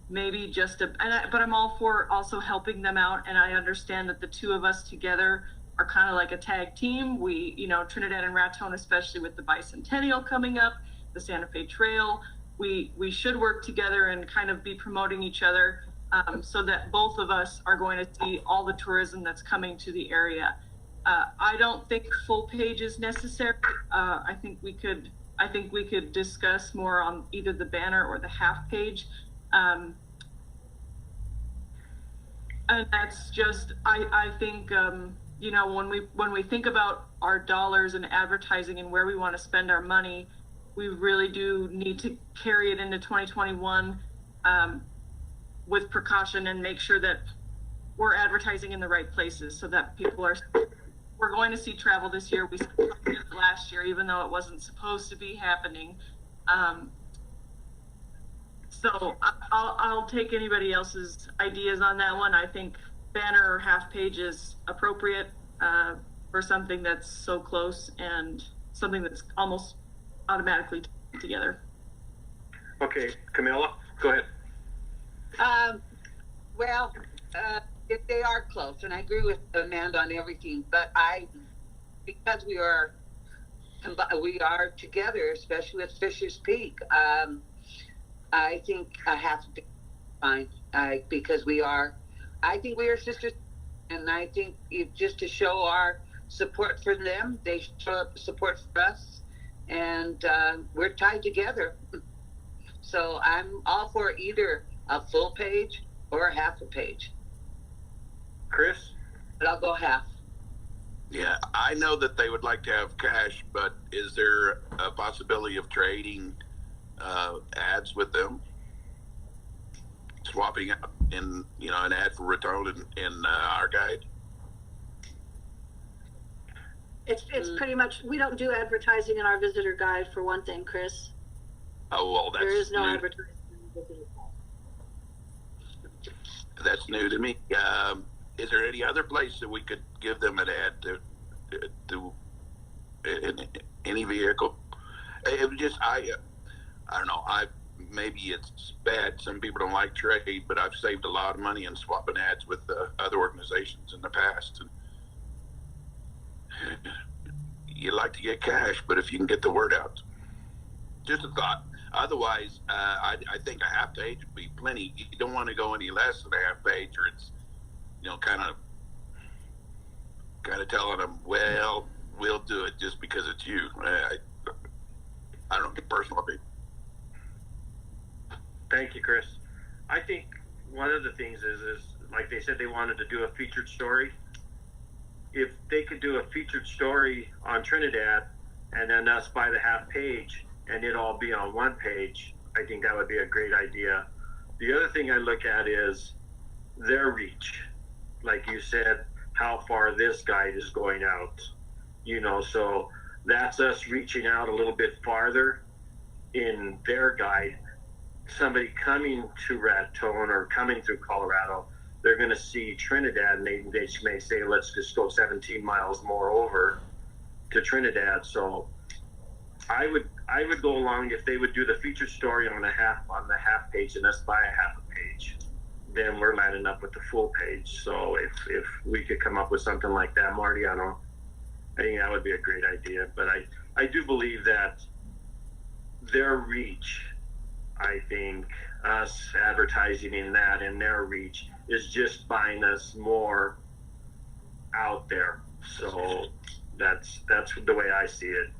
maybe just but I'm all for also helping them out. And I understand that the two of us together are kind of like a tag team. We, Trinidad and Raton, especially with the bicentennial coming up, the Santa Fe Trail, we should work together and kind of be promoting each other so that both of us are going to see all the tourism that's coming to the area. I don't think full page is necessary. I think we could discuss more on either the banner or the half page. And that's just, I think, when we think about our dollars and advertising and where we want to spend our money, we really do need to carry it into 2021 with precaution and make sure that we're advertising in the right places so that we're going to see travel this year. We saw it last year, even though it wasn't supposed to be happening. So I'll take anybody else's ideas on that one. I think banner or half page is appropriate for something that's so close and something that's almost automatically together. Okay, Camilla, go ahead. If they are close, and I agree with Amanda on everything, but because we are together, especially with Fisher's Peak, I think I have to be fine, because I think we are sisters, and I think just to show our support for them, they show support for us, and we're tied together. So I'm all for either a full page or a half a page. Chris? But I'll go half. Yeah, I know that they would like to have cash, but is there a possibility of trading ads with them? Swapping out in, an ad for Raton in our guide? It's pretty much, we don't do advertising in our visitor guide, for one thing, Chris. Oh, well, there is no advertising in the visitor guide. That's new to me. is there any other place that we could give them an ad to in any vehicle? It was just I don't know. Maybe it's bad. Some people don't like trade, but I've saved a lot of money in swapping ads with other organizations in the past. And you like to get cash, but if you can get the word out, just a thought. Otherwise, I think a half page would be plenty. You don't want to go any less than a half page, or it's kind of telling them, well, we'll do it just because it's you. I don't know, personal opinion. Thank you, Chris. I think one of the things is like they said they wanted to do a featured story. If they could do a featured story on Trinidad and then us buy the half page and it all be on one page, I think that would be a great idea. The other thing I look at is their reach. Like you said, how far this guide is going out, so that's us reaching out a little bit farther in their guide. Somebody coming to Raton or coming through Colorado, they're going to see Trinidad and they may say, let's just go 17 miles more over to Trinidad. So I would go along if they would do the featured story on the half page and us buy a half a page. Then we're lining up with the full page. So if we could come up with something like that, Marty, I think that would be a great idea. But I do believe that their reach, I think us advertising in that and their reach is just buying us more out there. So that's the way I see it.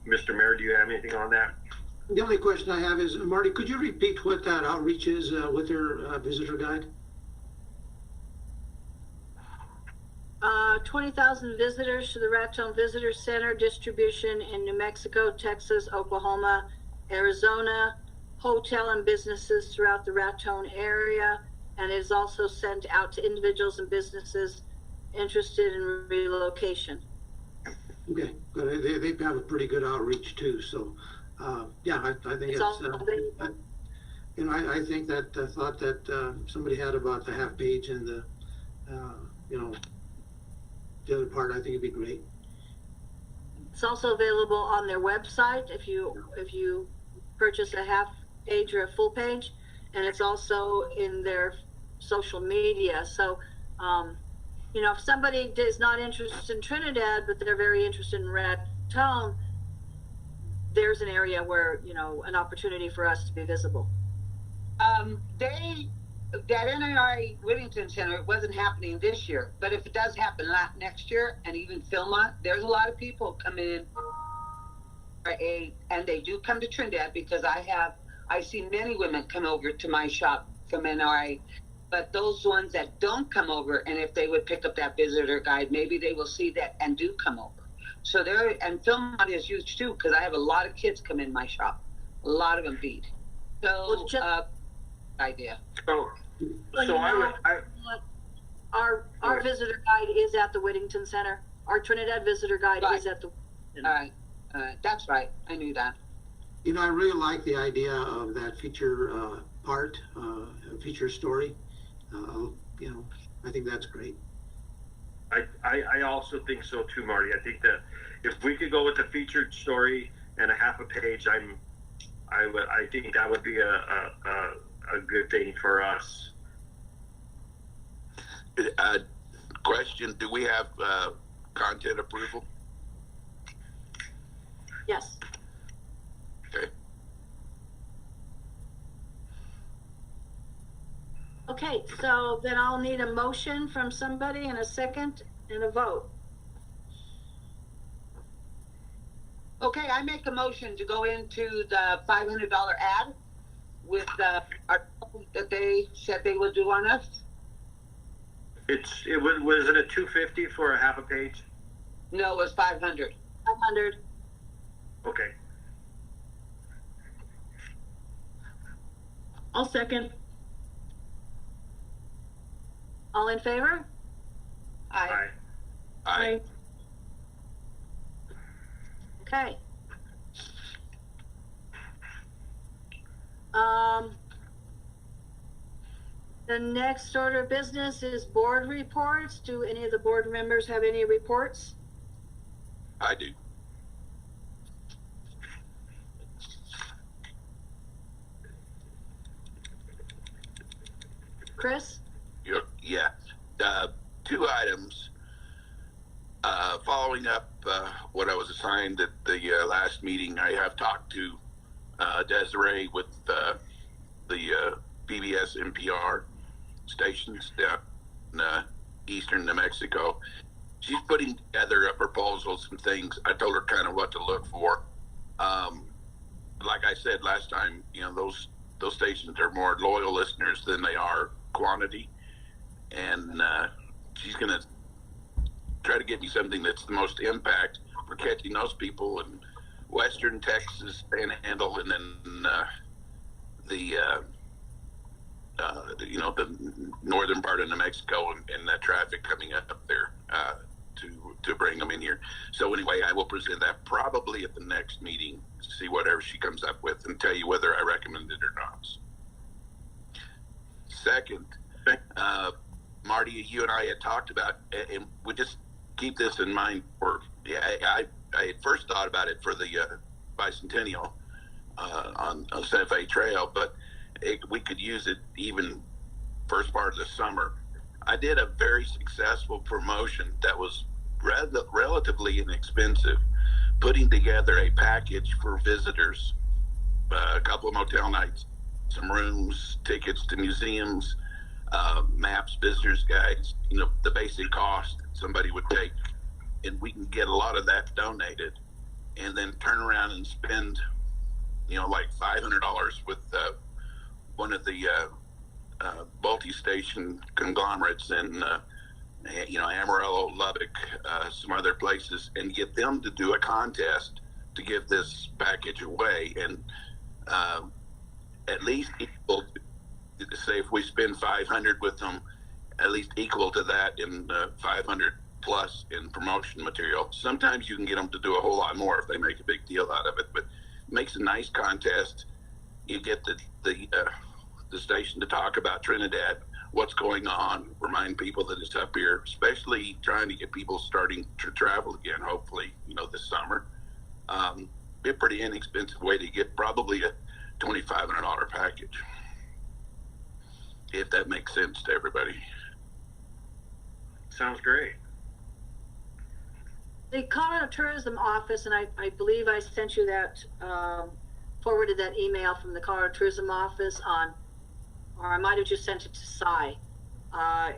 Mr. Mayor, do you have anything on that? The only question I have is, Marty, could you repeat what that outreach is with your visitor guide? 20,000 visitors to the Raton Visitor Center, distribution in New Mexico, Texas, Oklahoma, Arizona, hotel and businesses throughout the Raton area, and is also sent out to individuals and businesses interested in relocation. Okay, good. They have a pretty good outreach too. So, yeah, I think it's I think that thought that somebody had about the half page and the the other part, I think it'd be great. It's also available on their website if you purchase a half page or a full page, and it's also in their social media. So, if somebody is not interested in Trinidad, but they're very interested in Raton, there's an area where, an opportunity for us to be visible. That NRI Whittington Center wasn't happening this year, but if it does happen next year, and even Philmont, there's a lot of people coming in, and they do come to Trinidad because I see many women come over to my shop from NRI, but those ones that don't come over, and if they would pick up that visitor guide, maybe they will see that and do come over. So and Philmont is huge too, because I have a lot of kids come in my shop. A lot of them feed. So, idea. Our visitor guide is at the Whittington Center. Our Trinidad visitor guide is at the. All right, that's right. I knew that. I really like the idea of that feature feature story. I think that's great. I also think so too, Marty. I think that if we could go with a featured story and a half a page, I think that would be a good thing for us. Question: do we have content approval? Yes. Okay. Okay, so then I'll need a motion from somebody and a second and a vote. Okay, I make a motion to go into the $500 ad with the article that they said they would do on us. Was it a $250 for a half a page? No, it was 500. 500. Okay. I'll second. All in favor? Aye. Aye. Okay. The next order of business is board reports. Do any of the board members have any reports? I do. Chris? Yeah. Two items. Following up what I was assigned at the last meeting, I have talked to Desiree with the PBS NPR stations down in eastern New Mexico. She's putting together a proposal, some things. I told her kind of what to look for. Like I said last time, those stations are more loyal listeners than they are quantity, and she's going to try to get me something that's the most impact for catching those people in western Texas Panhandle, and then the northern part of New Mexico, and that traffic coming up there to bring them in here. So anyway, I will present that probably at the next meeting, see whatever she comes up with, and tell you whether I recommend it or not. Second, Marty, you and I had talked about, and we just keep this in mind for, I had first thought about it for the bicentennial on Santa Fe Trail, but we could use it even first part of the summer. I did a very successful promotion that was relatively inexpensive, putting together a package for visitors, a couple of motel nights, some rooms, tickets to museums, maps, visitors guides, the basic cost somebody would take, and we can get a lot of that donated, and then turn around and spend, like $500 with one of the multi-station conglomerates in, Amarillo, Lubbock, some other places, and get them to do a contest to give this package away, and at least equal to, say, if we spend 500 with them, at least equal to that in 500 plus in promotion material. Sometimes you can get them to do a whole lot more if they make a big deal out of it, but it makes a nice contest. You get the station to talk about Trinidad, what's going on, remind people that it's up here, especially trying to get people starting to travel again, hopefully, this summer. Be a pretty inexpensive way to get probably a $2,500 package, if that makes sense to everybody. Sounds great. The Colorado Tourism Office, and I believe I sent you that, forwarded that email from the Colorado Tourism Office or I might have just sent it to Cy.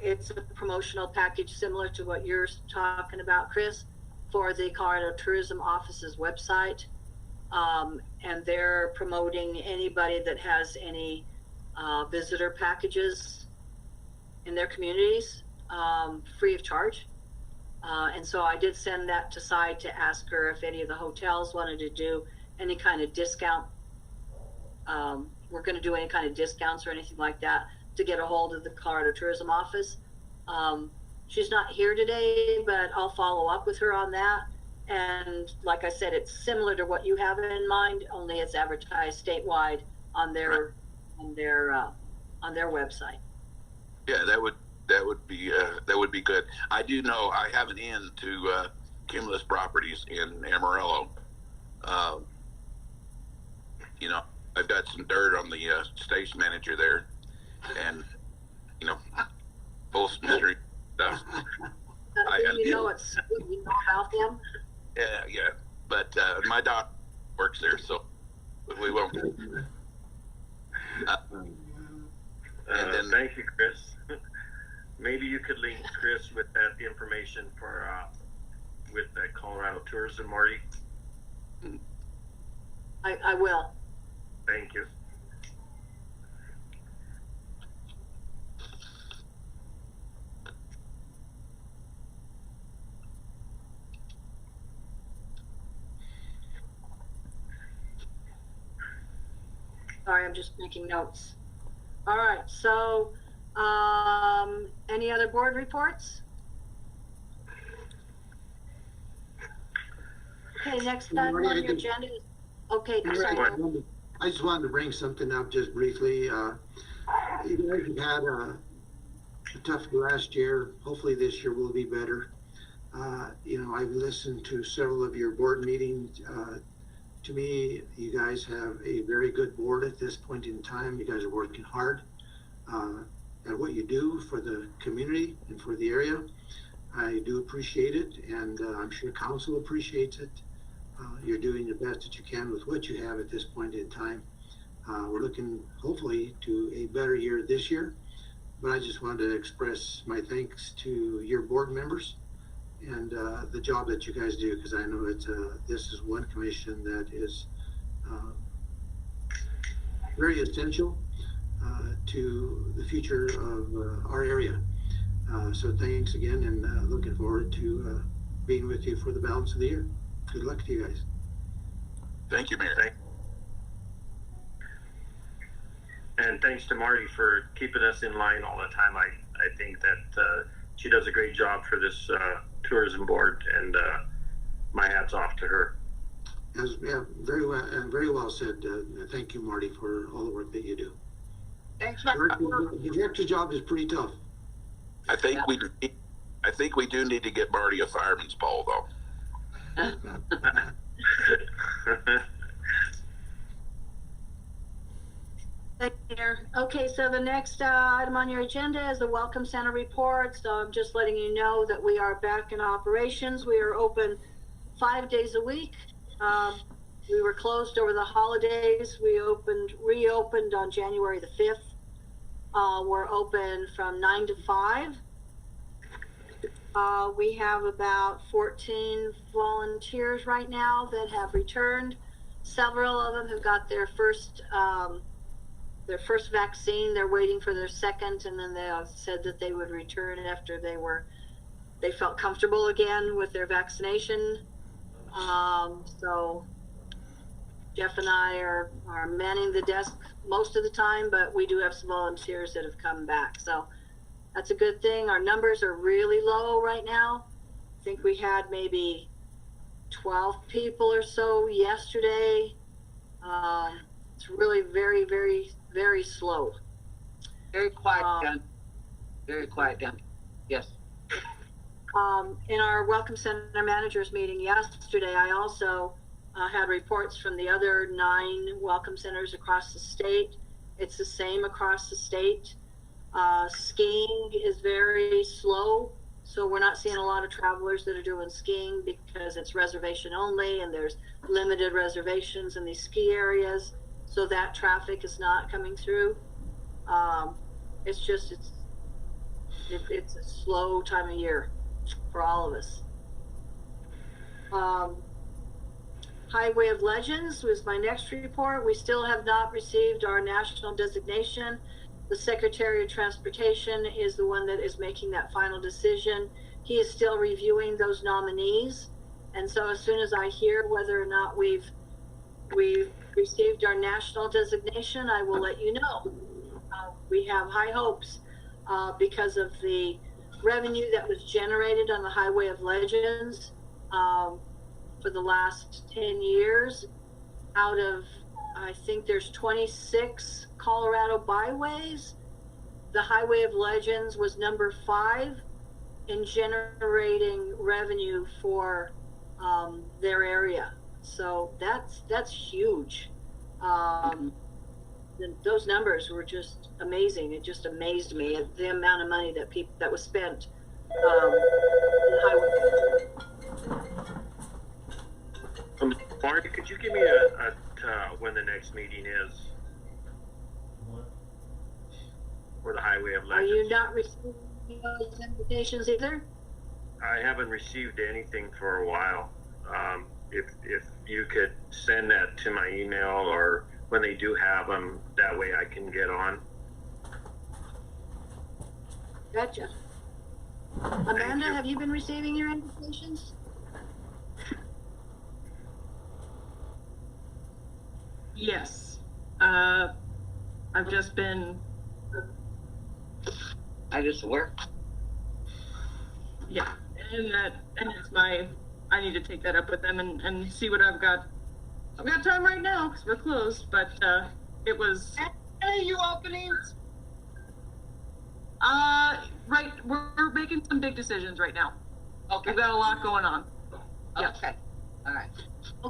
It's a promotional package similar to what you're talking about, Chris, for the Colorado Tourism Office's website. And they're promoting anybody that has any visitor packages in their communities, free of charge. And so I did send that to Cy to ask her if any of the hotels wanted to do any kind of discount. We're going to do any kind of discounts or anything like that to get a hold of the Colorado Tourism Office. She's not here today, but I'll follow up with her on that. And like I said, it's similar to what you have in mind, only it's advertised statewide on their website. Yeah, that would be good. I do know I have an in to Kimless Properties in Amarillo. I've got some dirt on the station manager there, and full of mystery stuff. You know about them? Yeah. But my doc works there, so we won't. And then, thank you, Chris. Maybe you could link Chris with that information for with the Colorado Tourism, Marty. I will. Thank you. Sorry, I'm just making notes. All right, so any other board reports? Okay, next item on your agenda is, okay, sorry. I just wanted to bring something up just briefly. You guys have had a tough last year. Hopefully this year will be better. I've listened to several of your board meetings. To me, you guys have a very good board at this point in time. You guys are working hard at what you do for the community and for the area. I do appreciate it, and I'm sure council appreciates it. You're doing the best that you can with what you have at this point in time. We're looking, hopefully, to a better year this year, but I just wanted to express my thanks to your board members and the job that you guys do, because I know this is one commission that is very essential to the future of our area. So thanks again, and looking forward to being with you for the balance of the year. Good luck to you guys. Thank you, Mayor. And thanks to Marty for keeping us in line all the time. I think that she does a great job for this tourism board, and my hat's off to her. Yeah, very well said. Thank you, Marty, for all the work that you do. Thanks, Mark. The director's job is pretty tough. I think we do need to get Marty a fireman's pole, though. Thank you, Mayor. Okay, so the next item on your agenda is the Welcome Center report. So I'm just letting you know that we are back in operations. We are open 5 days a week. We were closed over the holidays. We reopened on January the 5th. We're open from 9 to 5. We have about 14 volunteers right now that have returned. Several of them have got their first vaccine. They're waiting for their second, and then they said that they would return after they felt comfortable again with their vaccination. So Jeff and I are manning the desk most of the time, but we do have some volunteers that have come back. So that's a good thing. Our numbers are really low right now. I think we had maybe 12 people or so yesterday. It's really very, very, very slow. Very quiet down. Very quiet down. Yes. In our Welcome Center managers meeting yesterday, I also had reports from the other 9 welcome centers across the state. It's the same across the state. Skiing is very slow, so we're not seeing a lot of travelers that are doing skiing because it's reservation only, and there's limited reservations in these ski areas, so that traffic is not coming through. It's a slow time of year for all of us. Highway of Legends was my next report. We still have not received our national designation. The Secretary of Transportation is the one that is making that final decision. He is still reviewing those nominees. And so as soon as I hear whether or not we've received our national designation, I will let you know. We have high hopes because of the revenue that was generated on the Highway of Legends for the last 10 years. Out of, I think there's 26 Colorado byways, the Highway of Legends was number 5 in generating revenue for their area. So that's huge. Those numbers were just amazing. It just amazed me at the amount of money that was spent in the highway. Marty, could you give me when the next meeting is for the Highway of Legends? Are you not receiving those invitations either? I haven't received anything for a while. If you could send that to my email, or when they do have them, that way I can get on. Gotcha. Amanda, have you been receiving your invitations? Yes. I've just been. I just work. Yeah, and it's I need to take that up with them and see what I've got. I've got time right now because we're closed, but it was. Hey, you openings? Right, we're making some big decisions right now. Okay. We've got a lot going on. Yeah. Okay. All right.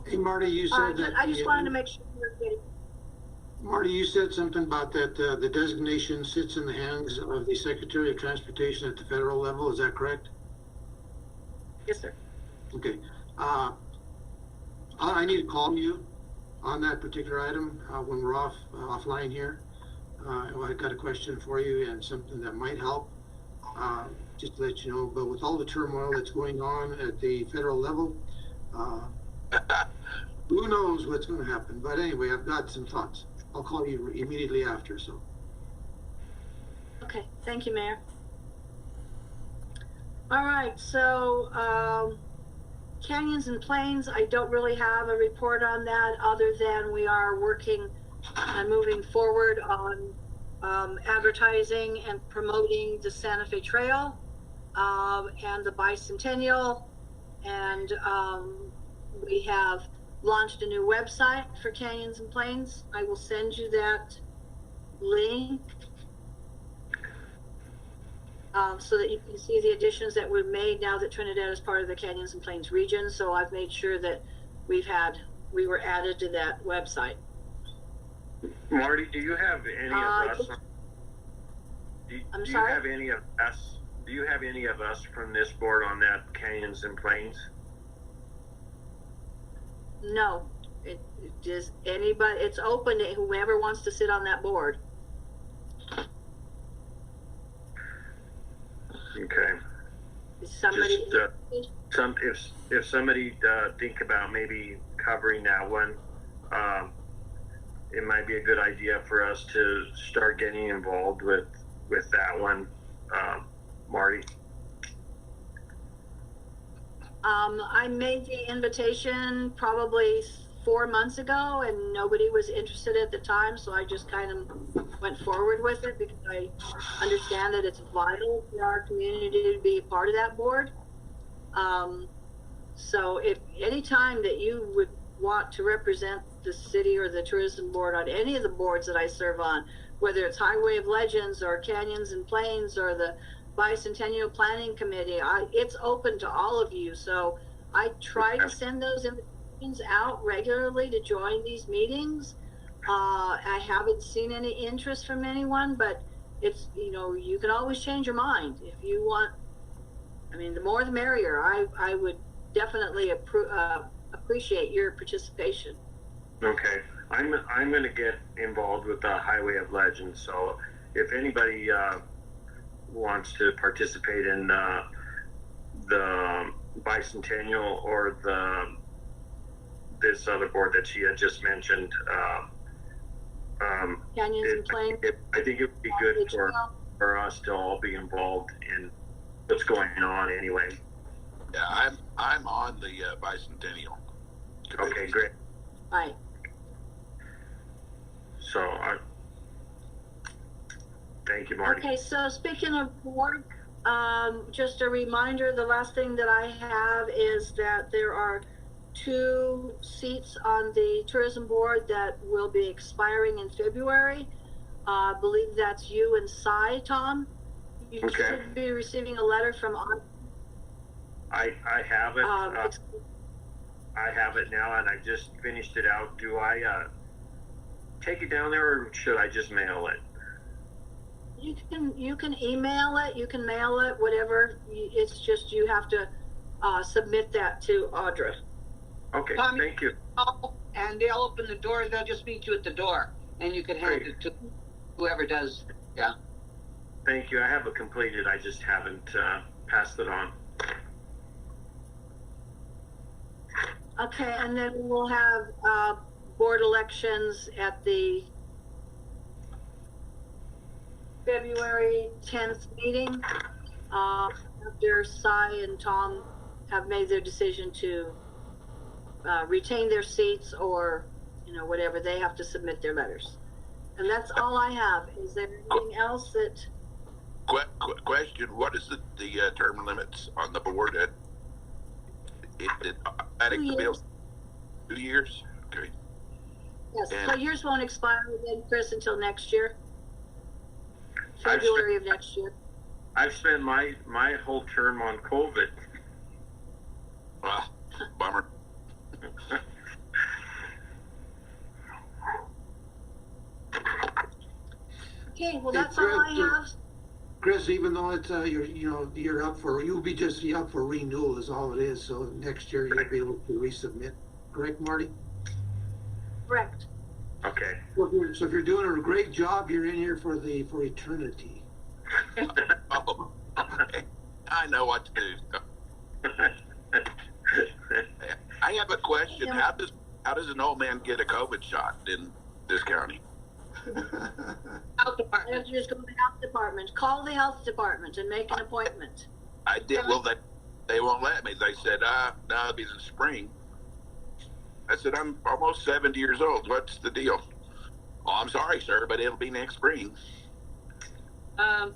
Hey, Marty, you said that. I just wanted to make sure we're getting. Marty, you said something about that, the designation sits in the hands of the Secretary of Transportation at the federal level, is that correct? Yes, sir. Okay. I need to call you on that particular item, when we're offline here. I've got a question for you and something that might help, just to let you know, but with all the turmoil that's going on at the federal level, who knows what's gonna happen, but anyway, I've got some thoughts. I'll call you immediately after, so. Okay, thank you, Mayor. All right, so, Canyons and Plains, I don't really have a report on that, other than we are working and moving forward on, advertising and promoting the Santa Fe Trail, and the Bicentennial, and, we have launched a new website for Canyons and Plains. I will send you that link, so that you can see the additions that were made now that Trinidad is part of the Canyons and Plains region. So I've made sure that we were added to that website. Marty, do you have any of us? I'm do sorry? You have any of us? Do you have any of us from this board on that Canyons and Plains? No, it just anybody. It's open to whoever wants to sit on that board. Okay. Is somebody? Just, if somebody think about maybe covering that one, it might be a good idea for us to start getting involved with that one, Marty. I made the invitation probably 4 months ago, and nobody was interested at the time, so I just kind of went forward with it because I understand that it's vital for our community to be a part of that board. So if any time that you would want to represent the city or the tourism board on any of the boards that I serve on, whether it's Highway of Legends or Canyons and Plains or the Bicentennial Planning Committee, it's open to all of you. So I try to send those invitations out regularly to join these meetings. I haven't seen any interest from anyone, but it's, you can always change your mind if you want. I mean, the more the merrier. I would definitely appreciate your participation. Okay, I'm going to get involved with the Highway of Legends. So if anybody wants to participate in the Bicentennial or this other board that she had just mentioned, Canyons and Plains. I think it would be good for us to all be involved in what's going on anyway. Yeah, I'm on the Bicentennial. Okay, great. Right. So, thank you, Marty. Okay, so speaking of board, just a reminder, the last thing that I have is that there are 2 seats on the tourism board that will be expiring in February. I believe that's you and Cy, Tom. You should be receiving a letter from. I have it. I have it now, and I just finished it out. Do I take it down there, or should I just mail it? You can email it, you can mail it, whatever. It's just you have to submit that to Audra. Okay, Tommy, thank you. And they'll open the door. They'll just meet you at the door, and you can hand it to whoever does. Yeah. Thank you. I have it completed. I just haven't passed it on. Okay, and then we'll have board elections at the February 10th meeting, after Cy and Tom have made their decision to retain their seats, or whatever, they have to submit their letters. And that's all I have. Is there anything else that? Question: what is the term limits on the board? Adding the bill? 2 years. Okay. Yes. So yours won't expire then, Chris, until next year. February of next year. I've spent my whole term on COVID. Bummer. Okay, well, Hey, that's all I Chris, have. Chris, even though it's, you're up for, you'll be just up for renewal is all it is, so next year you'll be able to resubmit. Correct, Marty? Correct. Okay. So if you're doing a great job, you're in here for eternity. Oh, okay. I know what to do. I have a question. Yeah. How does an old man get a COVID shot in this county? Health department. You just go to the health department. Call the health department and make an appointment. I did. Well, they won't let me. They said, no, it'll be in the spring. I said, I'm almost 70 years old. What's the deal? Oh, I'm sorry, sir, but it'll be next spring.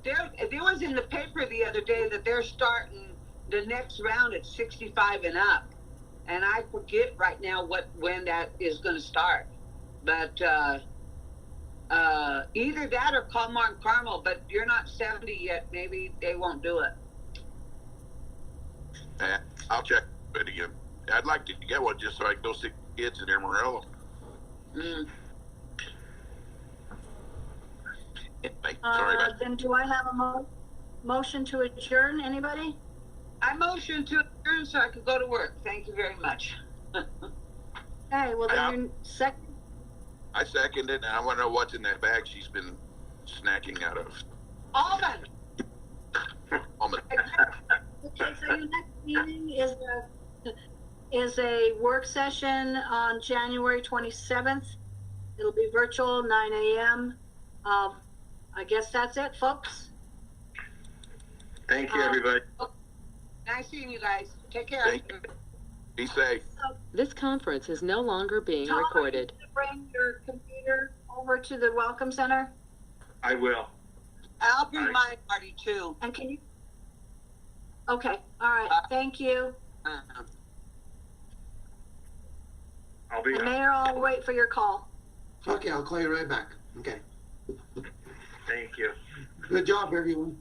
There was in the paper the other day that they're starting the next round at 65 and up, and I forget right now when that is going to start. But either that or call Martin Carmel. But you're not 70 yet. Maybe they won't do it. I'll check it again. I'd like to get one just so I can go see kids in Amarillo. Mm. Sorry about Then do I have a motion to adjourn? Anybody? I motion to adjourn so I could go to work. Thank you very much. Okay, well, then you're second. I second it, and I want to know what's in that bag she's been snacking out of. Almond. Almond. Okay, so your next meeting is a work session on January 27th. It'll be virtual, 9 a.m. I guess that's it, folks. Thank you, everybody. Nice seeing you guys. Take care. Thank you. Be safe. This conference is no longer being Tom, recorded. are you gonna bring your computer over to the Welcome Center? I will. I'll bring mine, Marty, too. And can you? Okay, all right, thank you. I'll be. And Mayor, I'll wait for your call. Okay, I'll call you right back. Okay. Thank you. Good job, everyone.